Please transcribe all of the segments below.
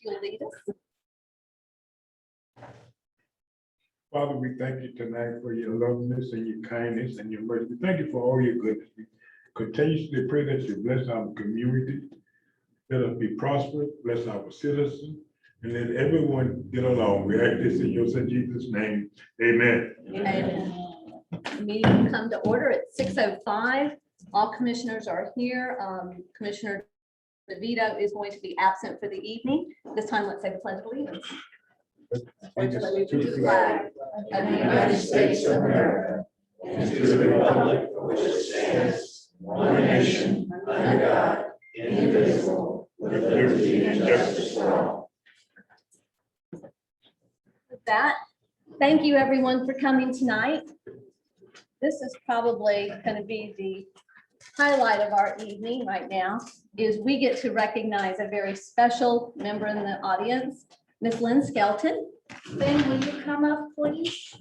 you'll lead us. Father, we thank you tonight for your loveliness and your kindness and your mercy. Thank you for all your goodness. We continuously pray that you bless our community, let us be prosperous, bless our citizens, and let everyone get along. We ask this in your son Jesus' name. Amen. Amen. The meeting will come to order at 6:05. All commissioners are here. Commissioner DeVito is going to be absent for the evening. This time, let's say the pledge of allegiance. Allegiance to the flag Of the United States of America, and to the republic for which it stands, one nation, under God, indivisible, with liberty and justice for all. With that, thank you everyone for coming tonight. This is probably going to be the highlight of our evening right now, is we get to recognize a very special member in the audience, Miss Lynn Skelton. Lynn, will you come up, please?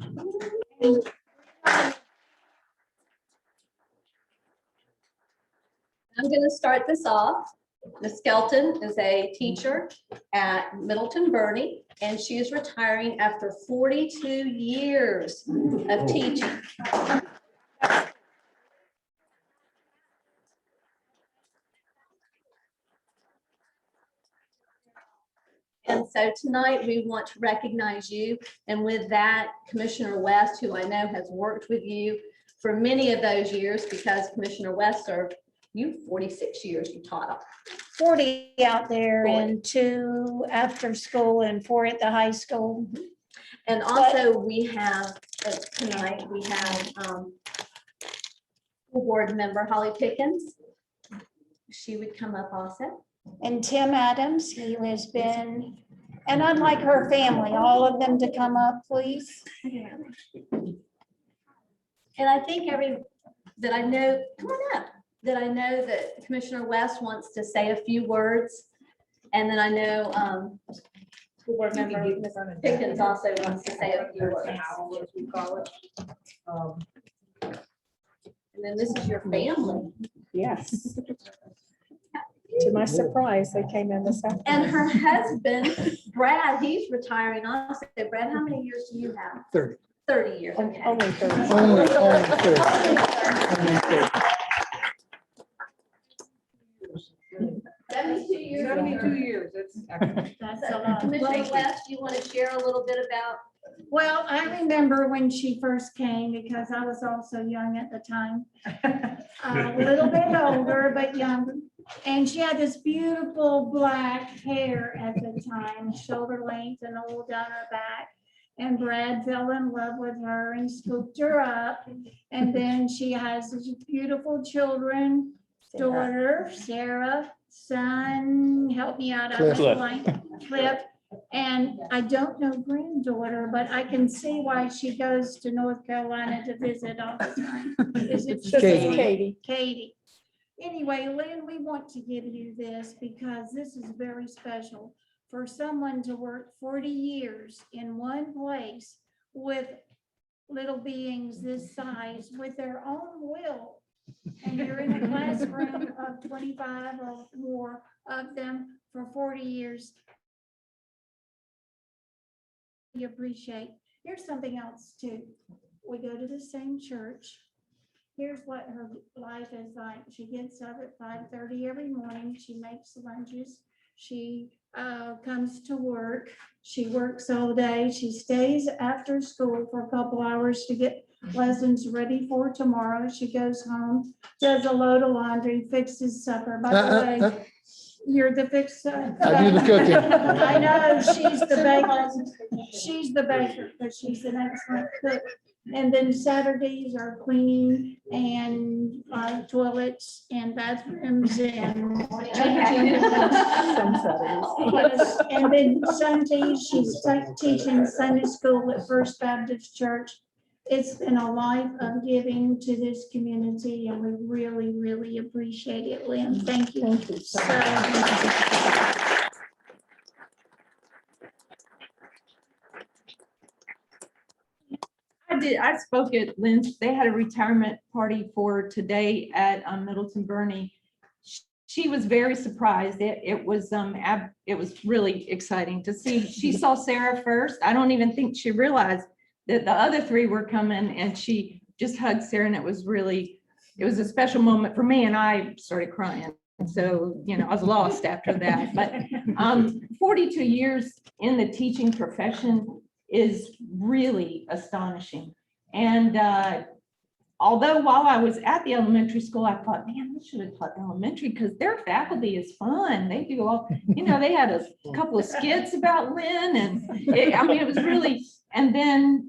I'm going to start this off. Ms. Skelton is a teacher at Middleton Burney, and she is retiring after 42 years of teaching. And so tonight we want to recognize you. And with that, Commissioner West, who I know has worked with you for many of those years, because Commissioner West served you 46 years you taught up. 40 out there 40. and 2 after school and 4 at the high school. And also we have, tonight, we have school board member Holly Pickens. She would come up also. And Tim Adams, he has been, and I'd like her family, all of them to come up, please. And I think that I know that Commissioner West wants to say a few words. And then I know school board member Ms. Pickens also wants to say a few words. As we call it. And then this is your family. Yes. To my surprise, they came in this afternoon. And her husband, Brad, he's retiring also. Brad, how many years do you have? 30. 30 years. Okay. Only 30. Only 30. 72 years. 72 years, that's excellent. That's a lot. Commissioner West, you want to share a little bit about? Well, I remember when she first came because I was also young at the time. A little bit older, but younger. And she had this beautiful black hair at the time, shoulder length and all down her back. And Brad fell in love with her and scooped her up. And then she has these beautiful children, daughter, Sarah, son, help me out. I was Cliff. blank, Cliff. And I don't know granddaughter, but I can see why she goes to North Carolina to visit all the time. Is it This is Katie. Katie? Anyway, Lynn, we want to give you this because this is very special for someone to work 40 years in one place with little beings this size with their own will. And you're in a classroom of 25 or more of them for 40 years. We appreciate. Here's something else too. We go to the same church. Here's what her life is like. She gets up at 5:30 every morning. She makes lunches. She comes to work. She works all day. She stays after school for a couple hours to get lessons ready for tomorrow. She goes home, does a load of laundry, fixes supper. By the way, you're the fixer. I do the cooking. I know, she's the baker. She's the baker, but she's an excellent cook. And then Saturdays are cleaning and toilets and bathrooms and. Some Saturdays. And then Sundays, she's teaching Sunday school at First Baptist Church. It's been a life of giving to this community and we really, really appreciate it, Lynn. Thank you. Thank you so So- much. I spoke at Lynn's, they had a retirement party for today at Middleton Burney. she was very surprised. It was really exciting to see. She saw Sarah first. I don't even think she realized that the other three were coming, and she just hugged Sarah, and it was a special moment for me, and I started crying. So, I was lost after that. But 42 years in the teaching profession is really astonishing. And although while I was at the elementary school, I thought, man, I should have taught elementary because their faculty is fun. They do all, they had a couple of skits about Lynn, and it was really, and then,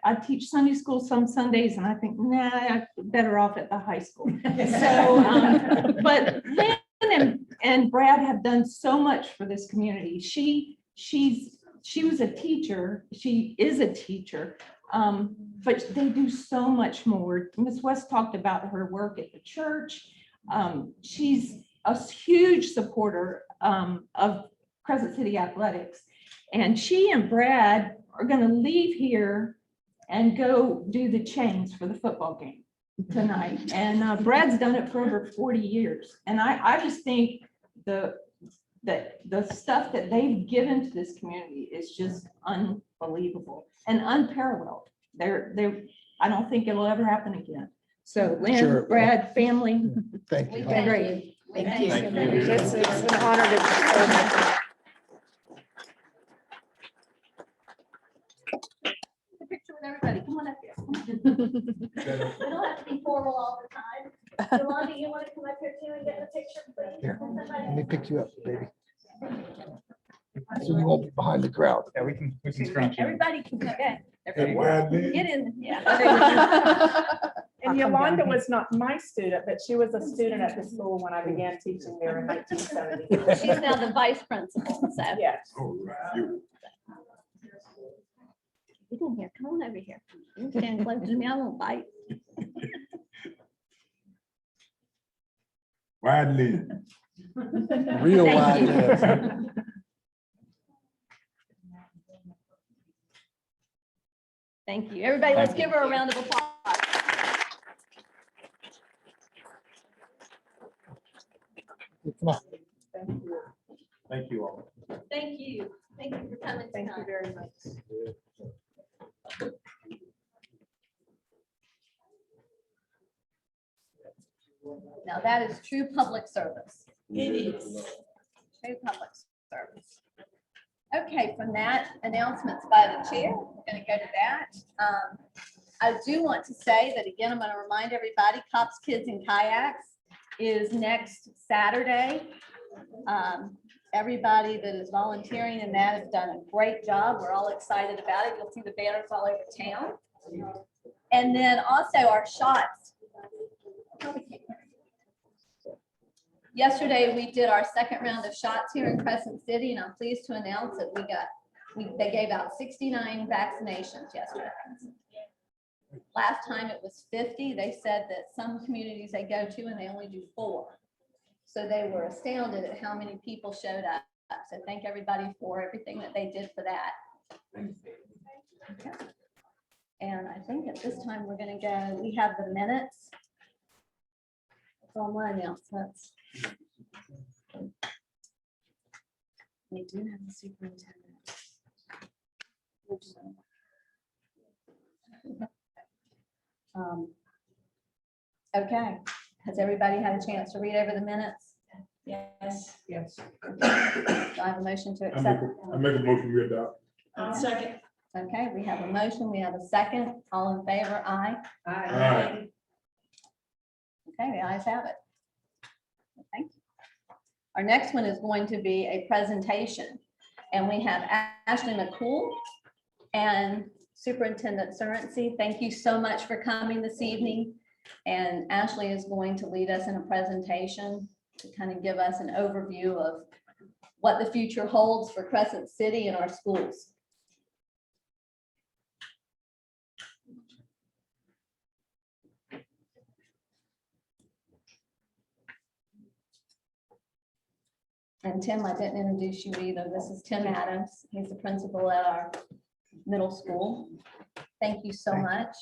I teach Sunday school some Sundays, and I think, nah, I'm better off at the high school. So, but Lynn and Brad have done so much for this community. She was a teacher. She is a teacher. But they do so much more. Ms. West talked about her work at the church. She's a huge supporter of Crescent City Athletics. And she and Brad are going to leave here and go do the chains for the football game tonight. And Brad's done it for over 40 years. And I just think the stuff that they've given to this community is just unbelievable and unparalleled. I don't think it'll ever happen again. So Lynn, Sure. Brad, family, Thank We you. thank great. you. We Thank you. thank you. It's an honor to serve. A picture with everybody. Come on up here. We don't have to be formal all the time. Yolanda, you want to come up here too and get the picture, please? Here, Somebody- Let me pick you up, baby. So you won't be behind the crowd. Yeah, we can scrunch you. Everybody can come back. Hey, Brad, Get in, yeah. And Yolanda was not my student, but she was a student at the school when I began teaching there in 1970. She's now the vice principal, so. Yes. all right, you- Get in here, come on over here. You stand close to me, I won't bite. Wide live. Real Thank wide you. live. Thank you. Everybody, let's give her a round of applause. Come on. Thank you all. Thank you. Thank you for coming Thank you tonight. very much. Now, that is true public service. It is. True public service. Okay, from that, announcements by the chair, we're going to go to that. I do want to say that again, I'm going to remind everybody, Cops, Kids, and Kayaks is next Saturday. Everybody that is volunteering in that has done a great job. We're all excited about it. You'll see the banners all over town. And then also our shots. Yesterday, we did our second round of shots here in Crescent City, and I'm pleased to announce that they gave out 69 vaccinations yesterday. Last time it was 50. They said that some communities they go to and they only do 4. So they were astounded at how many people showed up. So thank everybody for everything that they did for that. Okay. And I think at this time we're going to go, we have the minutes. That's all my announcements. We do have the superintendent. Okay, has everybody had a chance to read over the minutes? Yes. Yes. Do I have a motion to I accept? make a motion we adopt. Second. Okay, we have a motion, we have a second. All in favor, aye. Aye. Okay, the ayes have it. Thank you. Our next one is going to be a presentation, and we have Ashley McCool and Superintendent Sorensen. Thank you so much for coming this evening. And Ashley is going to lead us in a presentation to kind of give us an overview of what the future holds for Crescent City and our schools. And Tim, I didn't introduce you either. This is Tim Adams. He's the principal at our middle school. Thank you so much.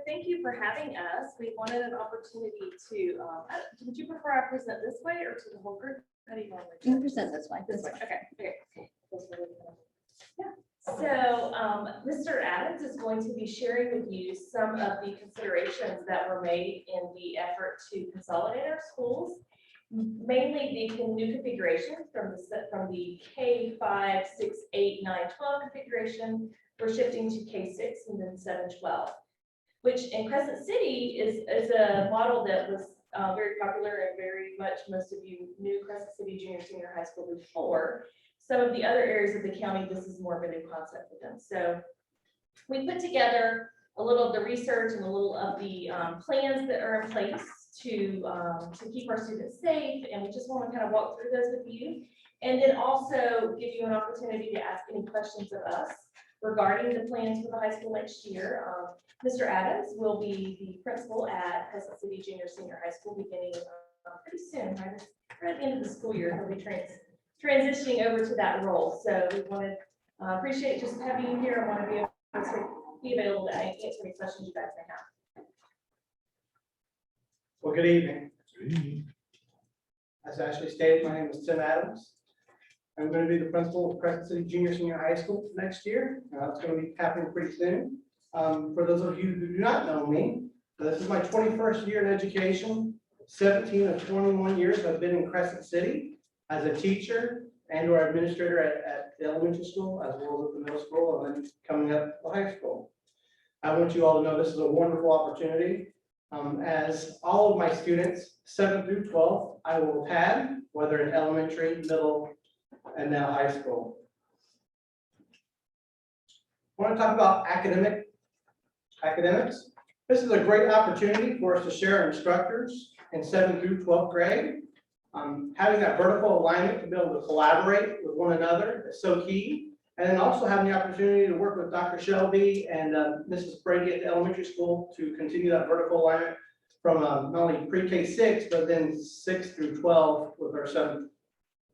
thank you for having us. We wanted an opportunity to, would you prefer I present this way or to the whole group? How do you want to You can present this way. This way, okay. Yeah, so Mr. Adams is going to be sharing with you some of the considerations that were made in the effort to consolidate our schools. Mainly the new configuration from the K5, 6, 8, 9, 12 configuration. We're shifting to K6 and then 7, 12, which in Crescent City is a model that was very popular and very much most of you knew Crescent City Junior Senior High School before. Some of the other areas of the county, this is more of a new concept for them. So we put together a little of the research and a little of the plans that are in place to keep our students safe. And we just want to kind of walk through those with you. And then also give you an opportunity to ask any questions of us regarding the plans for the high school next year. Mr. Adams will be the principal at Crescent City Junior Senior High School beginning pretty soon, right at the end of the school year. He'll be transitioning over to that role. So we wanted, appreciate just having you here. I want to be available to answer any questions you guys may have. Well, good evening. As Ashley stated, my name is Tim Adams. I'm going to be the principal of Crescent City Junior Senior High School next year. It's going to be happening pretty soon. For those of you who do not know me, this is my 21st year in education. 17 of 21 years I've been in Crescent City as a teacher and or administrator at the elementary school as well as at the middle school and then coming up to high school. I want you all to know this is a wonderful opportunity. As all of my students, 7 through 12, I will have had, whether in elementary, middle, and now high school. I want to talk about academics. This is a great opportunity for us to share our instructors in 7th through 12th grade. Having that vertical alignment to be able to collaborate with one another is so key. And then also having the opportunity to work with Dr. Shelby and Mrs. Brady at the elementary school to continue that vertical alignment from not only pre-K 6, but then 6 through 12 with our 7th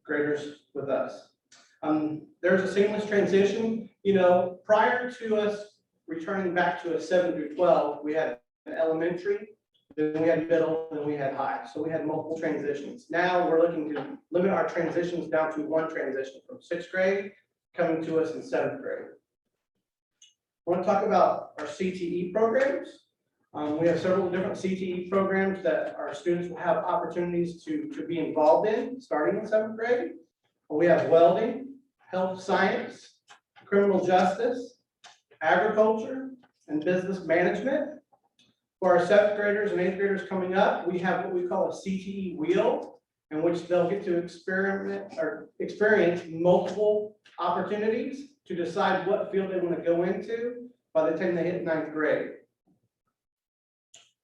graders with us. There's a seamless transition. You know, prior to us returning back to a 7 through 12, we had an elementary, then we had middle, then we had high. So we had multiple transitions. Now we're looking to limit our transitions down to one transition from 6th grade coming to us in 7th grade. I want to talk about our CTE programs. We have several different CTE programs that our students will have opportunities to be involved in starting in 7th grade. We have welding, health science, criminal justice, agriculture, and business management. For our 7th graders and 8th graders coming up, we have what we call a CTE wheel, in which they'll get to experiment or experience multiple opportunities to decide what field they want to go into by the time they hit 9th grade.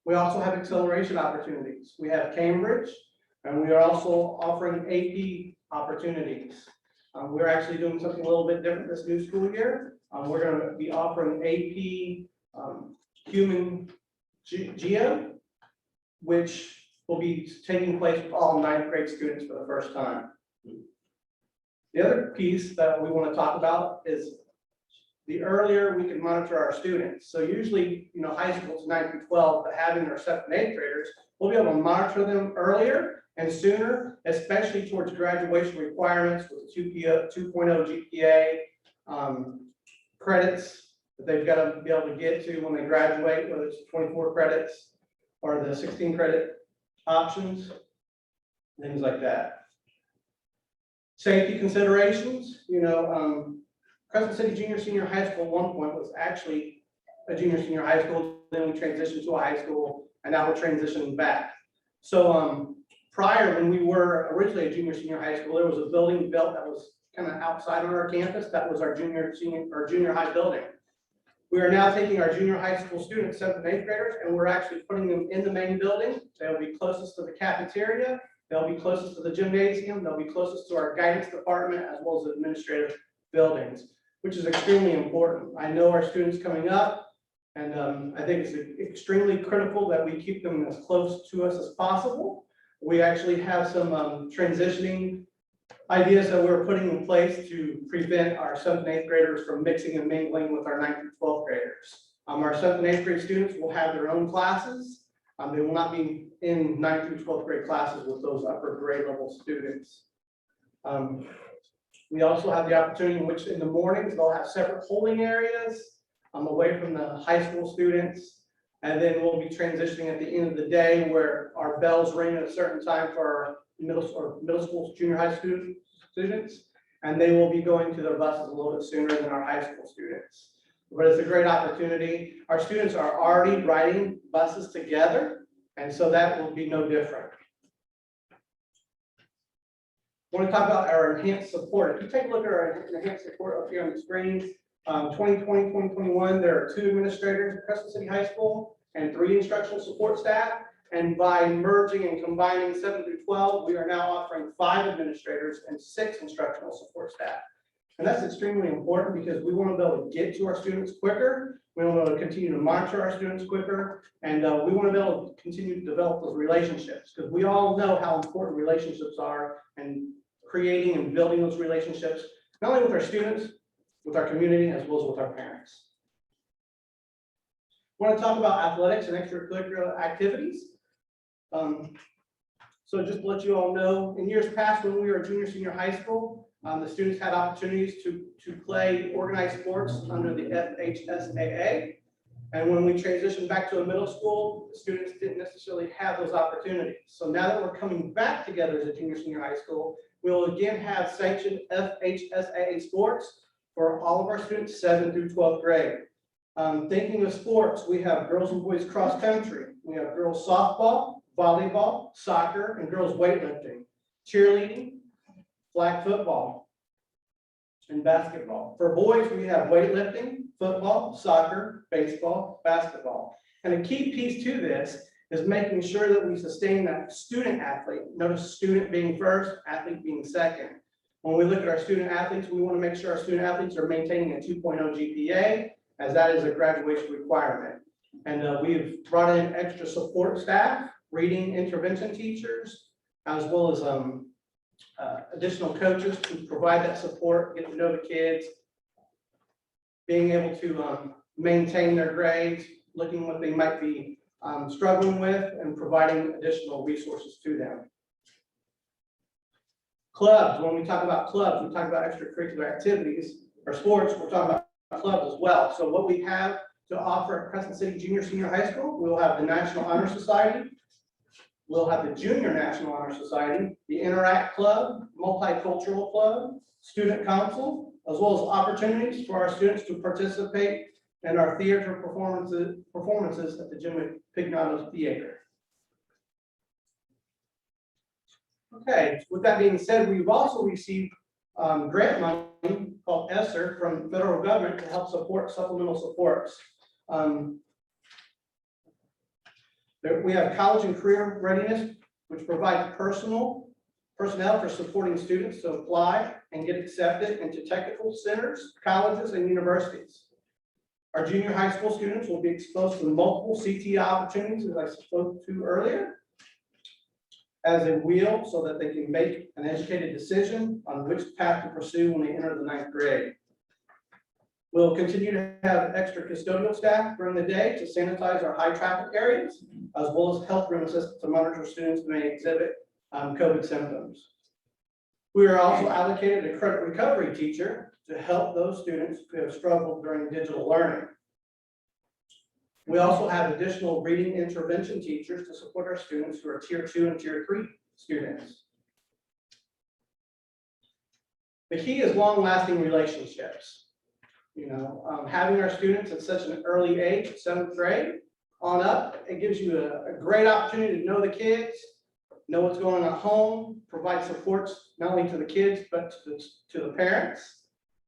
We also have acceleration opportunities. We have Cambridge, and we are also offering AP opportunities. We're actually doing something a little bit different this new school year. We're going to be offering AP Human Geo, which will be taking place with all 9th grade students for the first time. The other piece that we want to talk about is the earlier we can monitor our students. So usually, you know, high school is 9 through 12, but having our 7th and 8th graders, we'll be able to monitor them earlier and sooner, especially towards graduation requirements with the 2.0 GPA, credits that they've got to be able to get to when they graduate, whether it's 24 credits or the 16 credit options, things like that. Safety considerations, you know, Crescent City Junior Senior High School at one point was actually a junior senior high school, then we transitioned to a high school, and now we're transitioning back. So prior, when we were originally a junior senior high school, there was a building built that was kind of outside on our campus. That was our junior high building. We are now taking our junior high school students, 7th and 8th graders, and we're actually putting them in the main building. They'll be closest to the cafeteria. They'll be closest to the gymnasium. They'll be closest to our guidance department as well as administrative buildings, which is extremely important. I know our students coming up, and I think it's extremely critical that we keep them as close to us as possible. We actually have some transitioning ideas that we're putting in place to prevent our 7th and 8th graders from mixing and mingling with our 9th through 12th graders. Our 7th and 8th grade students will have their own classes. They will not be in 9th through 12th grade classes with those upper grade level students. We also have the opportunity in which in the mornings, they'll have separate holding areas away from the high school students. And then we'll be transitioning at the end of the day where our bells ring at a certain time for our middle school, junior high students. And they will be going to their buses a little bit sooner than our high school students. But it's a great opportunity. Our students are already riding buses together, and so that will be no different. I want to talk about our enhanced support. If you take a look at our enhanced support up here on the screen, 2020, 2021, there are 2 administrators at Crescent City High School and 3 instructional support staff. And by merging and combining 7 through 12, we are now offering 5 administrators and 6 instructional support staff. And that's extremely important because we want to be able to get to our students quicker. We want to be able to continue to monitor our students quicker. And we want to be able to continue to develop those relationships because we all know how important relationships are and creating and building those relationships, not only with our students, with our community, as well as with our parents. I want to talk about athletics and extracurricular activities. So just to let you all know, in years past, when we were junior, senior high school, the students had opportunities to play organized sports under the FHSAA. And when we transitioned back to a middle school, the students didn't necessarily have those opportunities. So now that we're coming back together as a junior, senior high school, we'll again have sanctioned FHSAA sports for all of our students, 7th through 12th grade. Thinking of sports, we have girls and boys cross country. We have girls softball, volleyball, soccer, and girls weightlifting, cheerleading, flag football, and basketball. For boys, we have weightlifting, football, soccer, baseball, basketball. And a key piece to this is making sure that we sustain that student athlete. Notice student being first, athlete being second. When we look at our student athletes, we want to make sure our student athletes are maintaining a 2.0 GPA, as that is a graduation requirement. And we've brought in extra support staff, reading intervention teachers, as well as additional coaches to provide that support, get to know the kids, being able to maintain their grades, looking what they might be struggling with, and providing additional resources to them. Clubs, when we talk about clubs, we talk about extracurricular activities or sports, we're talking about clubs as well. So what we have to offer at Crescent City Junior Senior High School, we'll have the National Honor Society, we'll have the Junior National Honor Society, the Interact Club, Multicultural Club, Student Council, as well as opportunities for our students to participate in our theater performances at the Jim Pignato Theater. Okay, with that being said, we've also received grant money called ESSER from the federal government to help support supplemental supports. We have college and career readiness, which provides personnel for supporting students to apply and get accepted into technical centers, colleges, and universities. Our junior high school students will be exposed to multiple CTE opportunities, as I spoke to earlier, as a wheel so that they can make an educated decision on which path to pursue when they enter the 9th grade. We'll continue to have extra custodial staff during the day to sanitize our high traffic areas, as well as health room assistants to monitor students who may exhibit COVID symptoms. We are also allocated a credit recovery teacher to help those students who have struggled during digital learning. We also have additional reading intervention teachers to support our students who are Tier 2 and Tier 3 students. The key is long-lasting relationships. You know, having our students at such an early age, 7th grade on up, it gives you a great opportunity to know the kids, know what's going on at home, provide supports not only to the kids, but to the parents,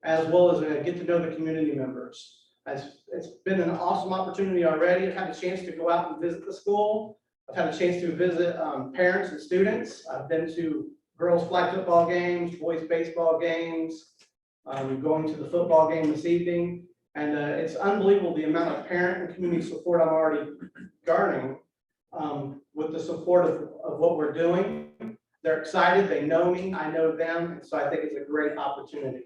as well as get to know the community members. It's been an awesome opportunity already. I've had a chance to go out and visit the school. I've had a chance to visit parents and students. I've been to girls flag football games, boys baseball games. We're going to the football game this evening. And it's unbelievable the amount of parent and community support I'm already garnering with the support of what we're doing. They're excited, they know me, I know them, and so I think it's a great opportunity.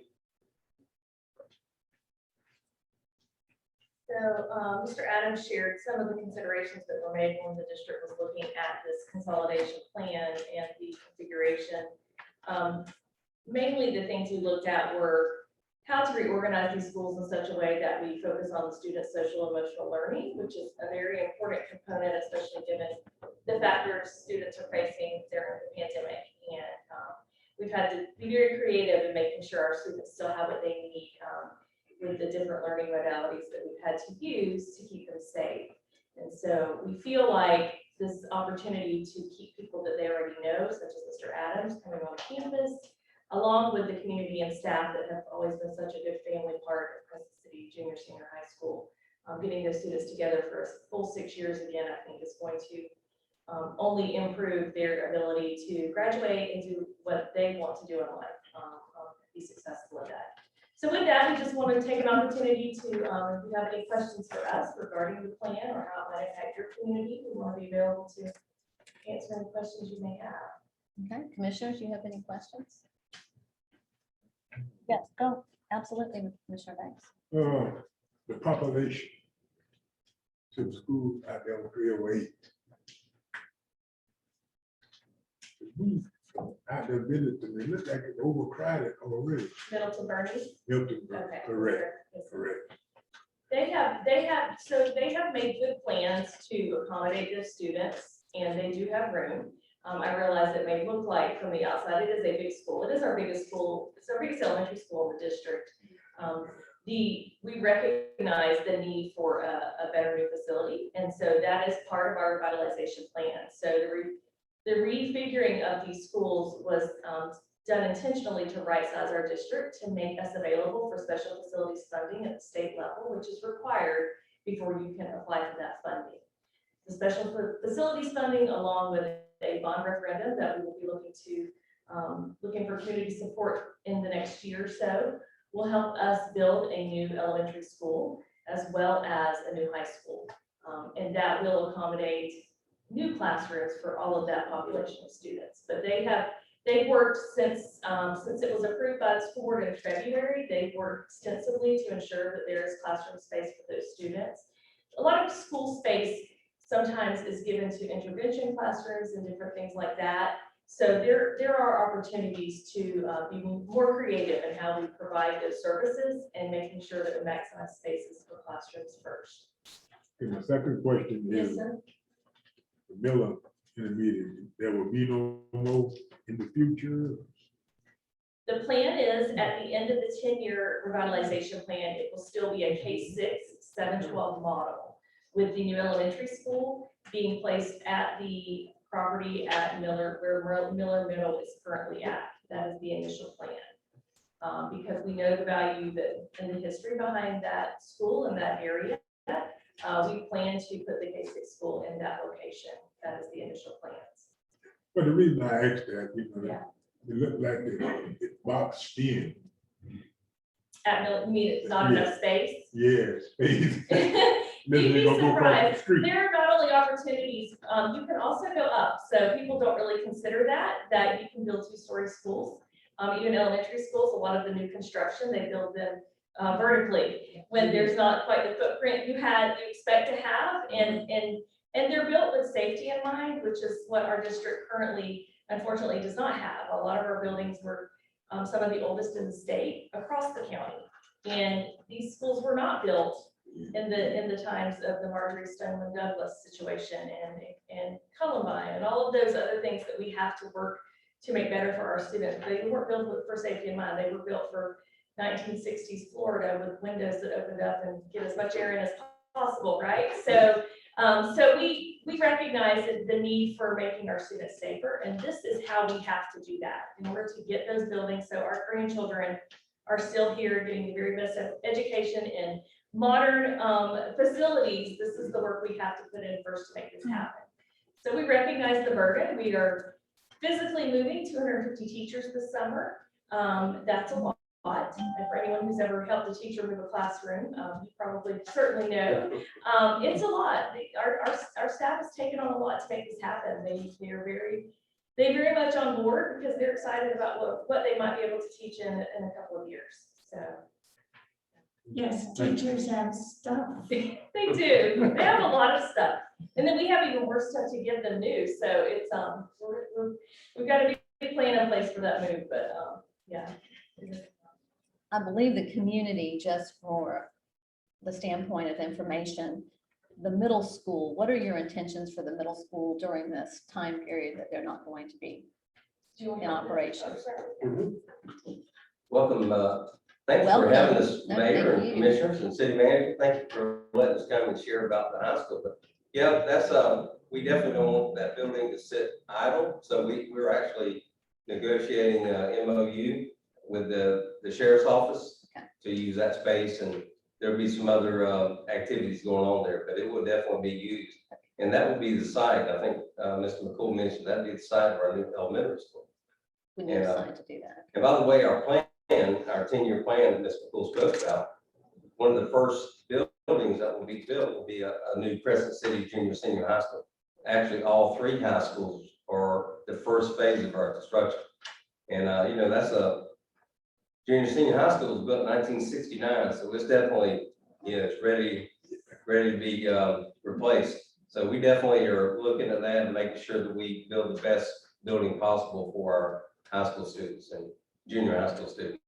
Mr. Adams shared some of the considerations that were made when the district was looking at this consolidation plan and the configuration. Mainly the things we looked at were how to reorganize these schools in such a way that we focus on the student's social emotional learning, which is a very important component, especially given the factors students are facing during the pandemic. And we've had to be very creative in making sure our students still have what they need with the different learning modalities that we've had to use to keep them safe. And so we feel like this opportunity to keep people that they already know, such as Mr. Adams, coming on campus, along with the community and staff that have always been such a good family part of Crescent City Junior Senior High School. Getting those students together for a full 6 years again, I think is going to only improve their ability to graduate and do what they want to do in life, be successful at that. So with that, we just want to take an opportunity to, if you have any questions for us regarding the plan or how it might impact your community, we want to be available to answer any questions you may have. Okay, commissioners, you have any questions? Yes, go, absolutely, Commissioner Banks. The population to the school out there on 308. We out there visiting, it looks like it's overcrowded already. Middleton Bernie? Milton, Okay. correct, Yes, sir. correct. They have made good plans to accommodate their students, and they do have room. I realize it may look like from the outside, it is a big school. It is our biggest school. It's our biggest elementary school in the district. We recognize the need for a better new facility, and so that is part of our revitalization plan. So the refiguring of these schools was done intentionally to right-size our district to make us available for special facilities funding at the state level, which is required before you can apply for that funding. The special facilities funding, along with a bond referendum that we will be looking for community support in the next year or so, will help us build a new elementary school as well as a new high school. And that will accommodate new classrooms for all of that population of students. But they've worked since it was approved by the school board in February. They've worked extensively to ensure that there is classroom space for those students. A lot of school space sometimes is given to intervention classrooms and different things like that. So there are opportunities to be more creative in how we provide those services and making sure that we maximize spaces for classrooms first. And the second question Yes, is, sir. the Miller Intermediate, there will be no more in the future? The plan is at the end of the 10-year revitalization plan, it will still be a K-6, 712 model, with the new elementary school being placed at the property at Miller, where Miller Middle is currently at. That is the initial plan. Because we know the value that in the history behind that school and that area, we plan to put the K-6 school in that location. That is the initial plans. But the reason I asked that, Yeah. it looked like it boxed in. At Miller, you mean it's not enough space? Yes. You'd be surprised. There are not only opportunities, you can also go up. So people don't really consider that you can build 2-story schools. Even elementary schools, a lot of the new construction, they build them vertically when there's not quite the footprint you expect to have. And they're built with safety in mind, which is what our district currently, unfortunately, does not have. A lot of our buildings were some of the oldest in the state across the county. And these schools were not built in the times of the Marjorie Stoneman Douglas situation and Columbine and all of those other things that we have to work to make better for our students. They weren't built for safety in mind. They were built for 1960s Florida with windows that opened up and get as much air in as possible, right? So we recognize the need for making our students safer, and this is how we have to do that in order to get those buildings so our grandchildren are still here getting the very best education in modern facilities. This is the work we have to put in first to make this happen. So we recognize the burden. We are physically moving 250 teachers this summer. That's a lot. And for anyone who's ever helped a teacher move a classroom, you probably certainly know. It's a lot. Our staff has taken on a lot to make this happen. They're very much on board because they're excited about what they might be able to teach in a couple of years. So Yes, teachers have stuff. They do. They have a lot of stuff. And then we have even more stuff to give them new. So it's, we've got a big plan in place for that move, but, yeah. I believe the community, just for the standpoint of information, the middle school, what are your intentions for the middle school during this time period that they're not going to be Do you want in operation? Welcome, thanks for Welcome. having us, No, Mayor thank and you. Commissioners and City Manager. Thank you for letting us come and share about the high school. But yeah, that's, we definitely don't want that building to sit idle. So we're actually negotiating a MOU with the sheriff's office Okay. to use that space, and there'll be some other activities going on there, but it will definitely be used. And that would be the site. I think Mr. McCool mentioned that'd be the site of our new elementary school. When you decide to do that? And by the way, our plan, our 10-year plan that Ms. McCool spoke about, one of the first buildings that will be built will be a new Crescent City Junior Senior High School. Actually, all 3 high schools are the first phase of our construction. And, you know, that's a junior senior high school was built in 1969. So it's definitely, you know, it's ready to be replaced. So we definitely are looking at that and making sure that we build the best building possible for our high school students and junior high school students.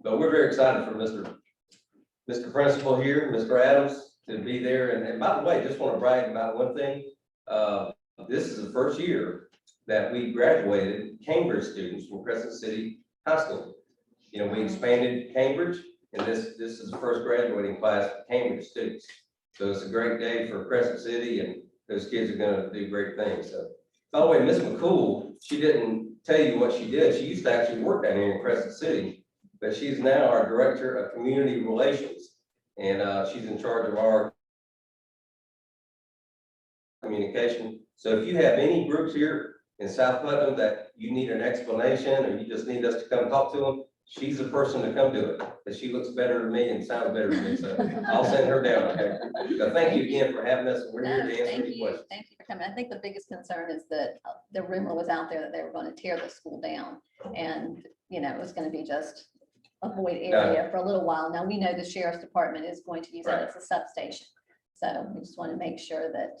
But we're very excited for Mr. Principal here, Mr. Adams, to be there. And by the way, just want to brag about one thing. This is the first year that we graduated Cambridge students from Crescent City High School. You know, we expanded Cambridge, and this is the first graduating class of Cambridge students. So it's a great day for Crescent City, and those kids are going to do great things. So, by the way, Ms. McCool, she didn't tell you what she did. She used to actually work down here in Crescent City, but she's now our Director of Community Relations, and she's in charge of our communication. So if you have any groups here in South Putnam that you need an explanation, or you just need us to come talk to them, she's the person to come do it, because she looks better to me and sounds better to me, so I'll send her down, okay? So thank you again for having us, and we're here No, to answer thank any you. questions. Thank you for coming. I think the biggest concern is that the rumor was out there that they were going to tear the school down. And, you know, it was going to be just a void area for a little while. Now, we know the sheriff's department is going to use it as a substation. So we just want to make sure that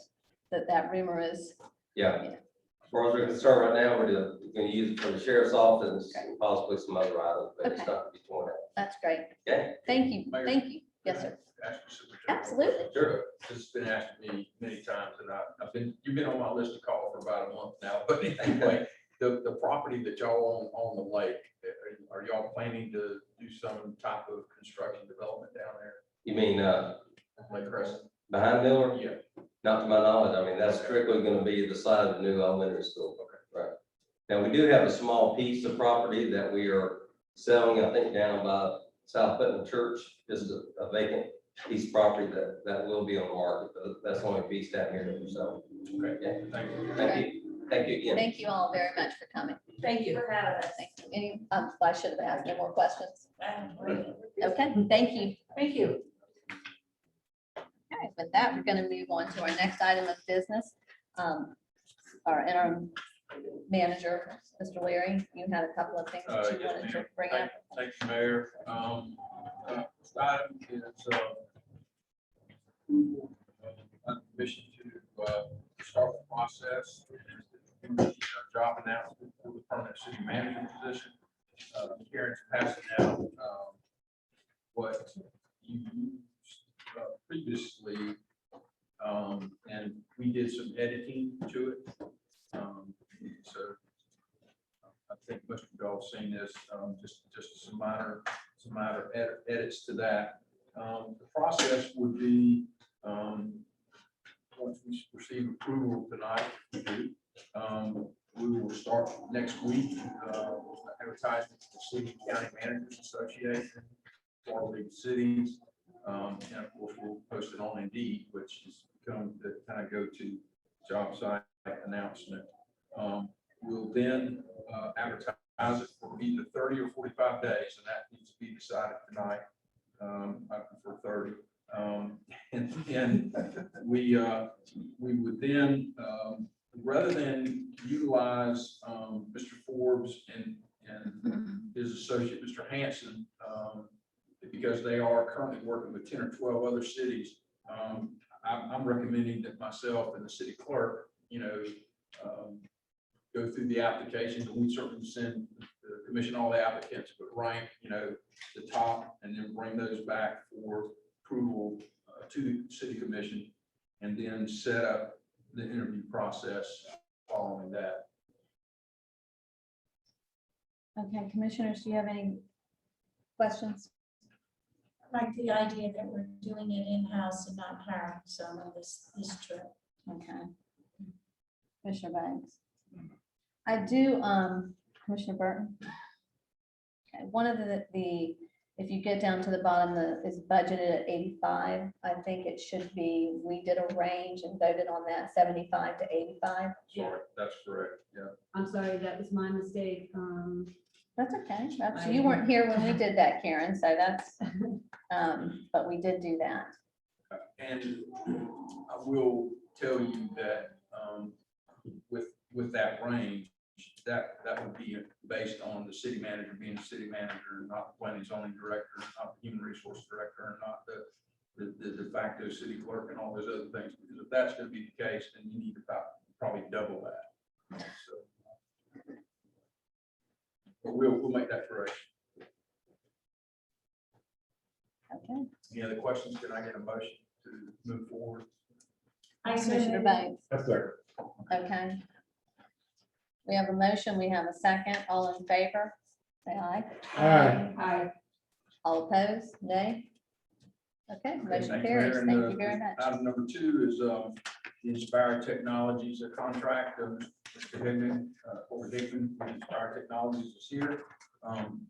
that rumor is. Yeah. Yeah. As far as we're concerned right now, we're going to use it for the sheriff's office and possibly some other items, but it's Okay. not to be torn out. That's great. Okay? Thank you. Mayor, Thank you. Yes, sir. Ask you something. Absolutely. Sure. This has been asked of me many times, and you've been on my list to call for about a month now, but anyway, the property that y'all own on the lake, are y'all planning to do some type of construction development down there? You mean, on Lake Crescent? behind Miller? Yeah. Not to my knowledge. I mean, that's strictly going to be the side of the new elementary school. Okay. Right. Now, we do have a small piece of property that we are selling, I think, down by South Putnam Church. This is a vacant piece of property that will be on the market, but that's the only piece down here that we're selling. Okay, Yeah. thank you. Thank you. Thank you again. Thank you all very much for coming. Thank you for having us. Thank you. Any, I should have asked no more questions. Okay, thank you. Thank you. Okay, with that, we're going to move on to our next item of business. Our interim manager, Mr. Leary, you had a couple of things that you Yes, wanted to ma'am. bring up. Thank you, Mayor. This item is permission to start the process. Job announcement for the permanent city manager position. Karen's passing out what you used previously, and we did some editing to it. So I think most of y'all have seen this, just some minor edits to that. The process would be, once we receive approval tonight, we will start next week, advertising for the City and County Managers Association, for the cities. And of course, we'll post it on Indeed, which is become the kind of go-to job site announcement. We'll then advertise it for either 30 or 45 days, and that needs to be decided tonight. I prefer 30. And then we would then, rather than utilize Mr. Forbes and his associate, Mr. Hanson, because they are currently working with 10 or 12 other cities. I'm recommending that myself and the city clerk, go through the applications, and we certainly send the commission all the applicants, but rank, the top, and then bring those back for approval to the city commission, and then set up the interview process following that. Okay, commissioners, do you have any questions? Like the idea that we're doing it in-house and not hiring someone this trip. Okay. Commissioner Banks. I do, Commissioner Burton. Okay, one of the, if you get down to the bottom, is budgeted at 85. I think it should be, we did a range and voted on that 75 to 85. Sorry, that's correct, yeah. I'm sorry, that was my mistake. That's okay. You weren't here when we did that, Karen, so that's, but we did do that. And I will tell you that with that range, that would be based on the city manager being the city manager, not the planning zoning director, not the human resource director, and not the de facto city clerk and all those other things. Because if that's going to be the case, then you need to probably double that. So, but we'll make that correction. Okay. Any other questions? Can I get a motion to move forward? Commissioner Banks. That's there. Okay. We have a motion, we have a second, all in favor, say aye. Aye. All opposed, nay? Okay, motion Thank you, carries, Mayor. thank And, you very much. Item number 2 is the Inspire Technologies, a contract of Mr. Hickman, or Hickman, with Inspire Technologies is here.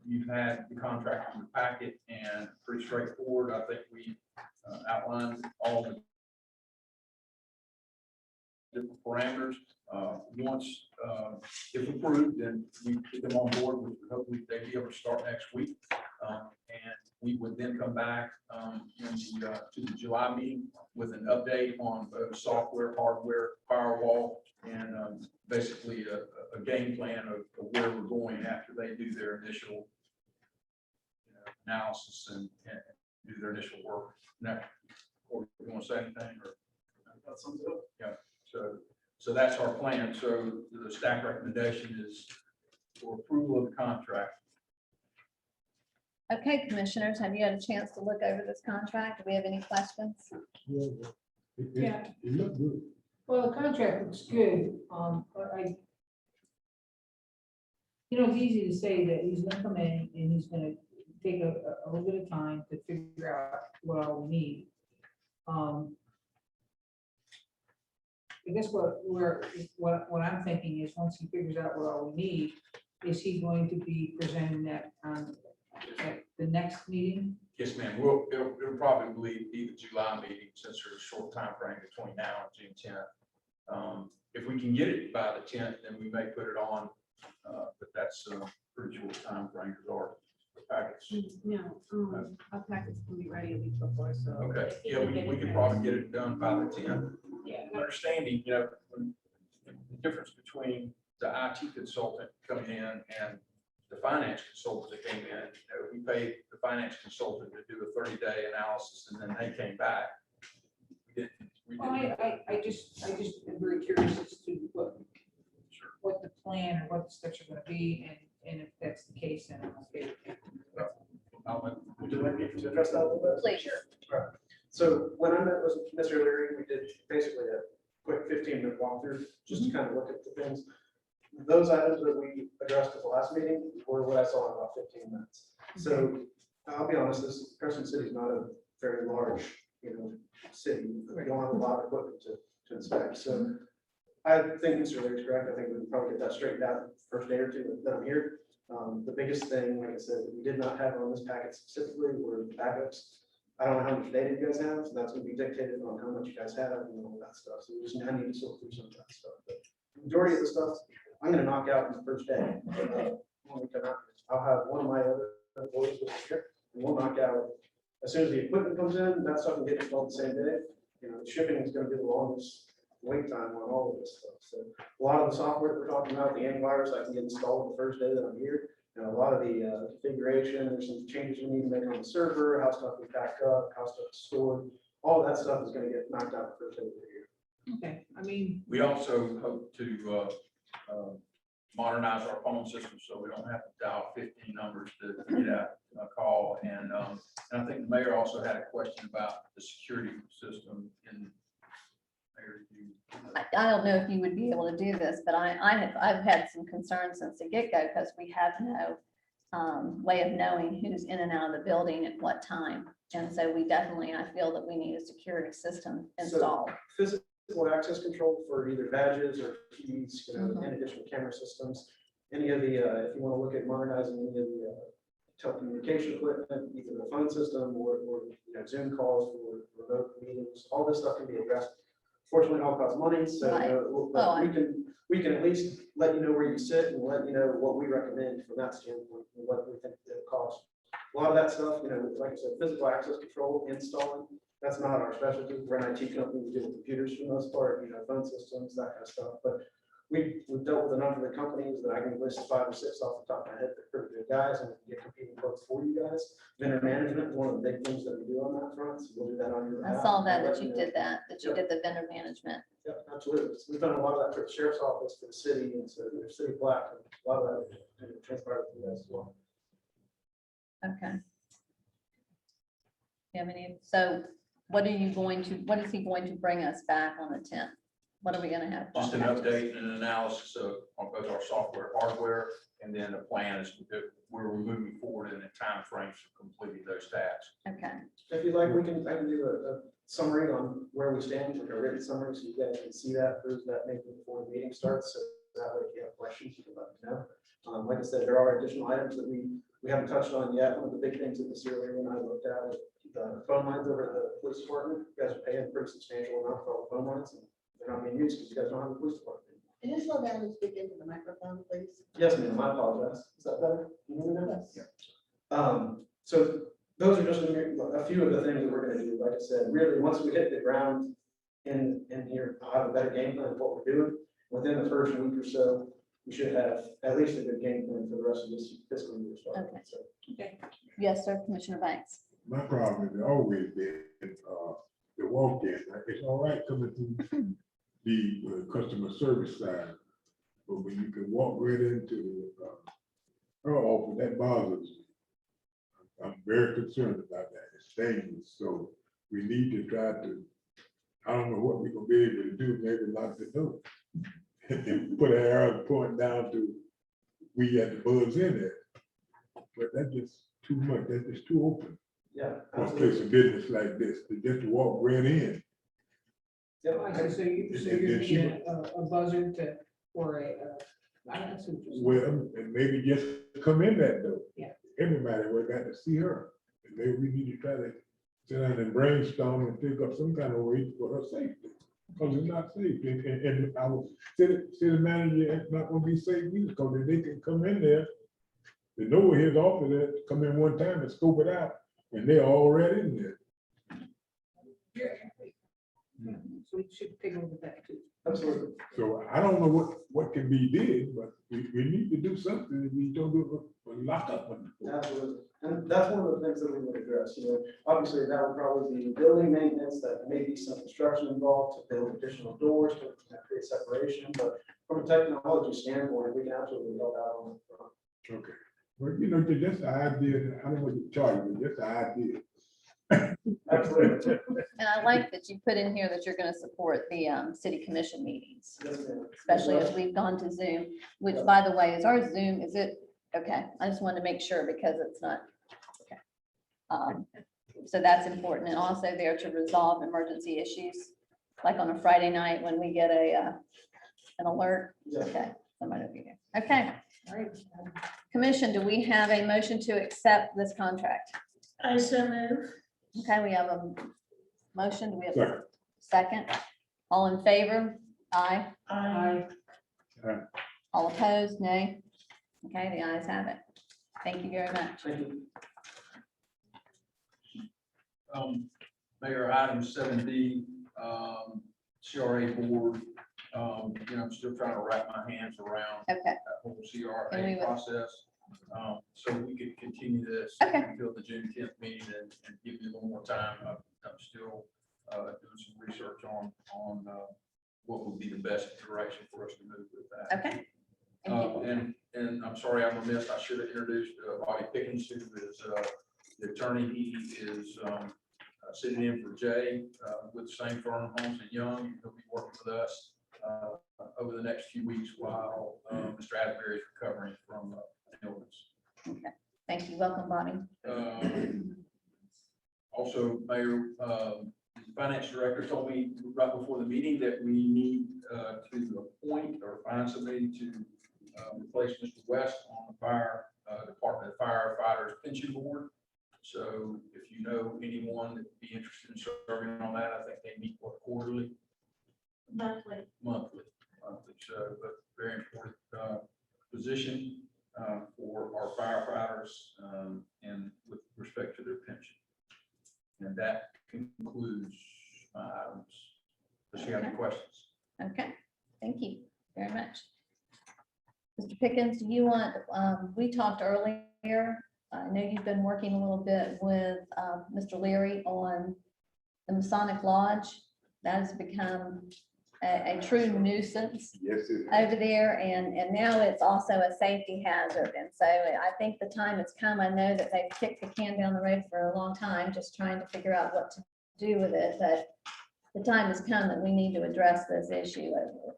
You've had the contract in the packet and pretty straightforward. I think we outlined all the different parameters. Once, if approved, then we get them on board, which hopefully they'd be able to start next week. And we would then come back to the July meeting with an update on both software, hardware, firewall, and basically a game plan of where we're going after they do their initial analysis and do their initial work. Now, or you want to say anything, or? That sums it up. Yeah, so that's our plan. So the staff recommendation is for approval of the contract. Okay, commissioners, have you had a chance to look over this contract? Do we have any questions? Yeah. It looked good. Well, the contract looks good. But it's easy to say that he's gonna come in and he's gonna take a little bit of time to figure out what all we need. I guess what I'm thinking is, once he figures out what all we need, is he going to be presenting that at the next meeting? Yes, ma'am. It'll probably be the July meeting, since there's a short time frame between now and June 10th. If we can get it by the 10th, then we may put it on, but that's a pretty short time frame because our packets. No, our packets can be ready a week before, so. Okay, yeah, we could probably get it done by the 10th. Yeah. Understanding, the difference between the IT consultant coming in and the finance consultant that came in, we paid the finance consultant to do a 30-day analysis, and then they came back. Well, I just am very curious as to what the plan or what the steps are gonna be, and if that's the case, then I'm okay. Would you like me to address that a little bit? Please. Right. So when I met with Mr. Leary, we did basically a quick 15-minute walkthrough, just to kind of look at the things. Those items that we addressed at the last meeting were what I saw in about 15 minutes. So I'll be honest, this Crescent City is not a very large, city. We don't have a lot of equipment to inspect. So I think Mr. Leary's correct. I think we can probably get that straightened out the first day or two that I'm here. The biggest thing, like I said, we did not have on this packet specifically were backups. I don't know how much data you guys have, so that's going to be dictated on how much you guys have and all that stuff. So I need to sort through some of that stuff. But the majority of the stuff I'm going to knock out in the first day. When we come out, I'll have one of my other employees with us here, and we'll knock out as soon as the equipment comes in. That stuff can get installed the same day. The shipping is going to be the longest wait time on all of this stuff. So a lot of the software that we're talking about, the antivirus, I can get installed the first day that I'm here, You know, a lot of the configuration, there's some changes we need to make on the server, how stuff is backed up, how stuff is stored. All that stuff is gonna get knocked out the first end of the year. Okay, I mean, We also hope to modernize our phone system so we don't have to dial 15 numbers to get out a call. And I think the mayor also had a question about the security system in. Mayor, I don't know if you would be able to do this, but I've had some concerns since the get-go because we have no way of knowing who's in and out of the building at what time. And so we definitely, I feel that we need a security system installed. Physical access control for either badges or keys, you know, in addition to camera systems. Any of the, if you want to look at modernizing any of the telecommunication equipment, either the phone system or you know, Zoom calls for remote meetings, all this stuff can be addressed. Fortunately, it all costs money, so Right. but we can at least let you know where you sit and let you know what we recommend from that standpoint and what we think it costs. A lot of that stuff, you know, like I said, physical access control, installing, that's not our specialty. We're an IT company, we deal with computers for the most part, you know, phone systems, that kind of stuff. But we've dealt with a number of the companies that I can list 5 or 6 off the top of my head. They're pretty good guys and we get competing quotes for you guys. Vendor management is one of the big things that we do on that front. So we'll do that on your I behalf. saw that I'll let you know. did that you did the vendor management. Yep, absolutely. So we've done a lot of that for the sheriff's office, for the city, and so the city of Black, and a lot of that transpired with you guys as well. Okay. You have any, so what is he going to bring us back on the 10th? What are we gonna have? Just an update and an analysis on both our software, hardware, and then the plan is that we're moving forward in a time frame for completing those tasks. Okay, If you'd like, I can do a summary on where we stand, like a written summary, so you guys can see that, through that maybe before the meeting starts. So that way, if you have questions, you can let me know. Like I said, there are additional items that we haven't touched on yet. One of the big things that this earlier when I looked at it, the phone lines over at the police department. You guys are paying a pretty substantial amount for all the phone lines, and they're not being used because you guys don't have a police department. Can you slow down and speak into the microphone, please? Yes, ma'am, I apologize. Is that better? Can you hear me now? Yes. So those are just a few of the things that we're gonna do. Like I said, really, once we hit the ground in here, I'll have a better game plan of what we're doing. Within the first week or so, we should have at least a good game plan for the rest of this fiscal year. Okay. So, yes, sir, Commissioner Banks. My problem has always been, the walk-in. It's all right coming through the customer service side, but when you can walk right into her office, that bothers me. I'm very concerned about that. It's dangerous, so we need to try to, I don't know what we're gonna be able to do, maybe lock the door. And put an arrow point down to, we got the bugs in there. But that's just too much, that's just too open. yeah. For a place of business like this, to just walk right in. Yep. I see, so you're thinking a buzzer or I don't know. Well, and maybe just come in that door. Yeah. Everybody, we got to see her. And maybe we need to try to sit down and brainstorm and think up some kind of way for her safety. Because it's not safe. And our city manager is not gonna be safe either, because if they can come in there, they know where his office is, come in one time and scope it out, and they're already in there. So we should take a look at that too. Absolutely. So I don't know what can be did, but we need to do something. If we don't do it, we'll lock up. Absolutely. And that's one of the things that we would address, you know, obviously that would probably be building maintenance, that may be some construction involved to build additional doors to create separation, but from a technology standpoint, we can absolutely help out on the front. Okay. Well, you know, just the idea, I don't want to charge you, just the idea. Absolutely. And I like that you put in here that you're gonna support the city commission meetings, Yes, ma'am. especially as we've gone to Zoom, which by the way, is our Zoom, is it? Okay, I just wanted to make sure because it's not. Okay. So that's important, and also there to resolve emergency issues, like on a Friday night when we get an alert. Yeah. Okay, somebody will be there. Okay, All right. commission, do we have a motion to accept this contract? I so move. Okay, we have a motion. Do we have a Second. second? All in favor? Aye. I All opposed? Nay. Okay, the ayes have it. Thank you very much. Thank you. Mayor, item 7D, CRA board, I'm still trying to wrap my hands around Okay, that whole And we CRA would- process. So we could continue this Okay. until the June 10th meeting and give you a little more time. I'm still doing some research on what would be the best direction for us to move with that. Okay. Thank you. And I'm sorry, I'm remiss, I should have introduced Bobby Pickens, who is the attorney. He is sitting in for Jay with the same firm, Holmes and Young. He'll be working with us over the next few weeks while Mr. Asbury is recovering from illness. Okay. Thank you. Welcome, Bonnie. Also, Mayor, the finance director told me right before the meeting that we need to appoint or find somebody to replace Mr. West on the fire department of firefighters pension board. So if you know anyone that would be interested in serving on that, I think they meet quarterly. Monthly. Monthly. So, but very important position for our firefighters and with respect to their pension. And that concludes my items. Does she have any questions? Okay. Thank you very much. Mr. Pickens, do you want, we talked earlier, I know you've been working a little bit with Mr. Leary on the Masonic Lodge. That has become a true nuisance Yes, it is. over there, and now it's also a safety hazard. And so I think the time has come. I know that they've kicked the can down the road for a long time, just trying to figure out what to do with it, but the time has come that we need to address this issue over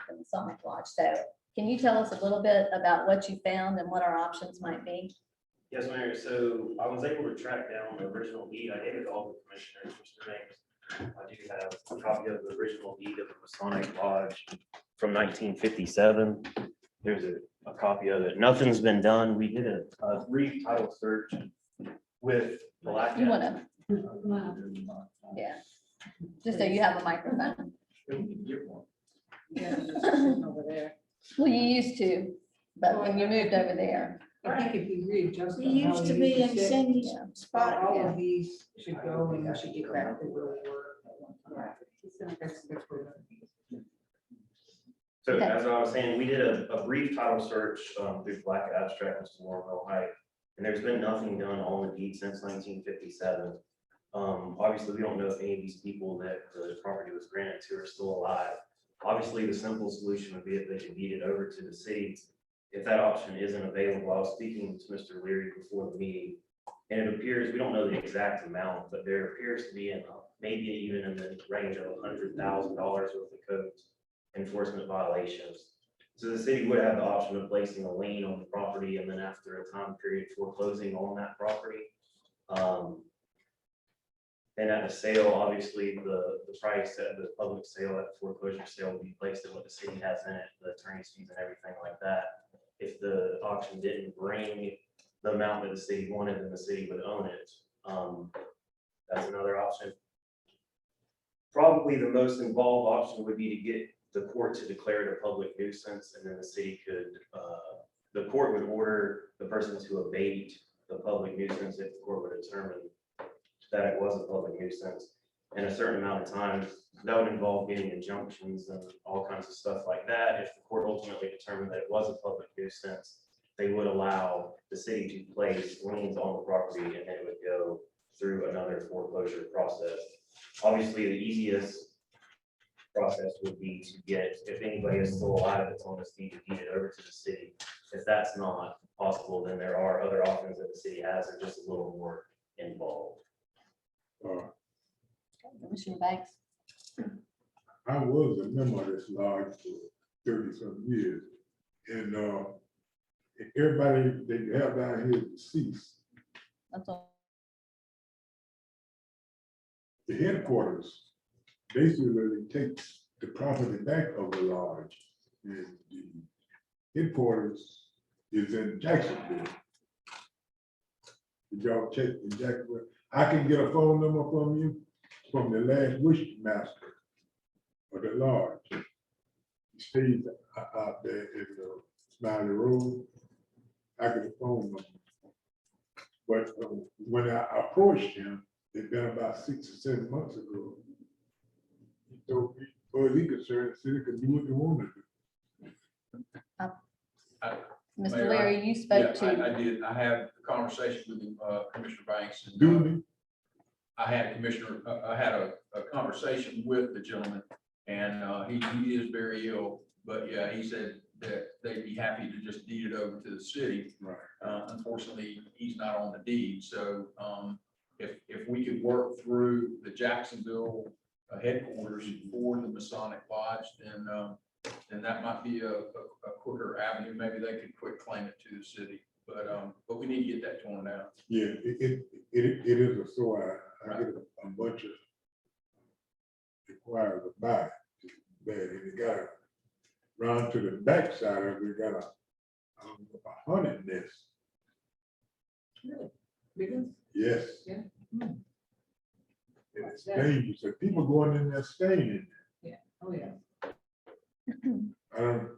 the Masonic Lodge. So can you tell us a little bit about what you found and what our options might be? Yes, Mayor. So I was able to track down the original deed. I gave it to all the commissioners, Mr. James. I do have a copy of the original deed of the Masonic Lodge from 1957. There's a copy of it. Nothing's been done. We did a brief title search with Black. You wanna, yeah, just so you have a microphone. Well, you used to, but when you moved over there. I think if you readjust. We used to be in Cindy's Yeah. spot. All Yeah. of these should go and we should get back to where we were at one time. That's where that is. So Okay. as I was saying, we did a brief title search through Black Abstract, Mr. Warrenville Height, and there's been nothing done on the deed since 1957. Obviously, we don't know if any of these people that the property was granted to are still alive. Obviously, the simple solution would be if they could deed it over to the city. If that option isn't available, I was speaking to Mr. Leary before the meeting, and it appears, we don't know the exact amount, but there appears to be maybe even in the range of $100,000 worth of codes enforcement violations. So the city would have the option of placing a lien on the property and then after a time period foreclosing on that property. And at the sale, obviously, the price at the public sale, at the foreclosure sale will be placed at what the city has in it, the attorney's fees and everything like that. If the auction didn't bring the amount that the city wanted, then the city would own it. That's another option. Probably the most involved option would be to get the court to declare it a public nuisance, and then the city could, the court would order the person to abate the public nuisance if the court would determine that it was a public nuisance. In a certain amount of time, that would involve getting injunctions and all kinds of stuff like that. If the court ultimately determined that it was a public nuisance, they would allow the city to place liens on the property and then it would go through another foreclosure process. Obviously, the easiest process would be to get, if anybody is still alive that's on this deed, to deed it over to the city. If that's not possible, then there are other options that the city has that are just a little more involved. Commissioner Banks. I was a member of this lodge for 30-some years, and everybody that you have down here is deceased. That's all. The headquarters basically takes the property back of the lodge, and the headquarters is in Jacksonville. Did y'all check in Jacksonville? I can get a phone number from you from the last wish master of the lodge. He stays out there in the Smiley Road. I get a phone number. But when I approached him, it's been about 6 or 7 months ago. He told me, as far as he concerned, the city could do what they wanted to do. Mr. Mayor, Leary, you Yeah, spoke to, I did. I had a conversation with Commissioner Banks. And, Duly, I had a conversation with the gentleman, and he is very ill, but yeah, he said that they'd be happy to just deed it over to the city. right. Unfortunately, he's not on the deed, so if we could work through the Jacksonville headquarters for the Masonic Lodge, then that might be a quicker avenue. Maybe they could quit claim it to the city, but we need to get that torn down. Yeah, it is a sore. I get a bunch of inquiries about it. Bad, and it got round to the backside of it, got a hornet nest. Really? Big ones? Yes. Yeah. And it's dangerous. So people going in there staying in Oh, yeah. there.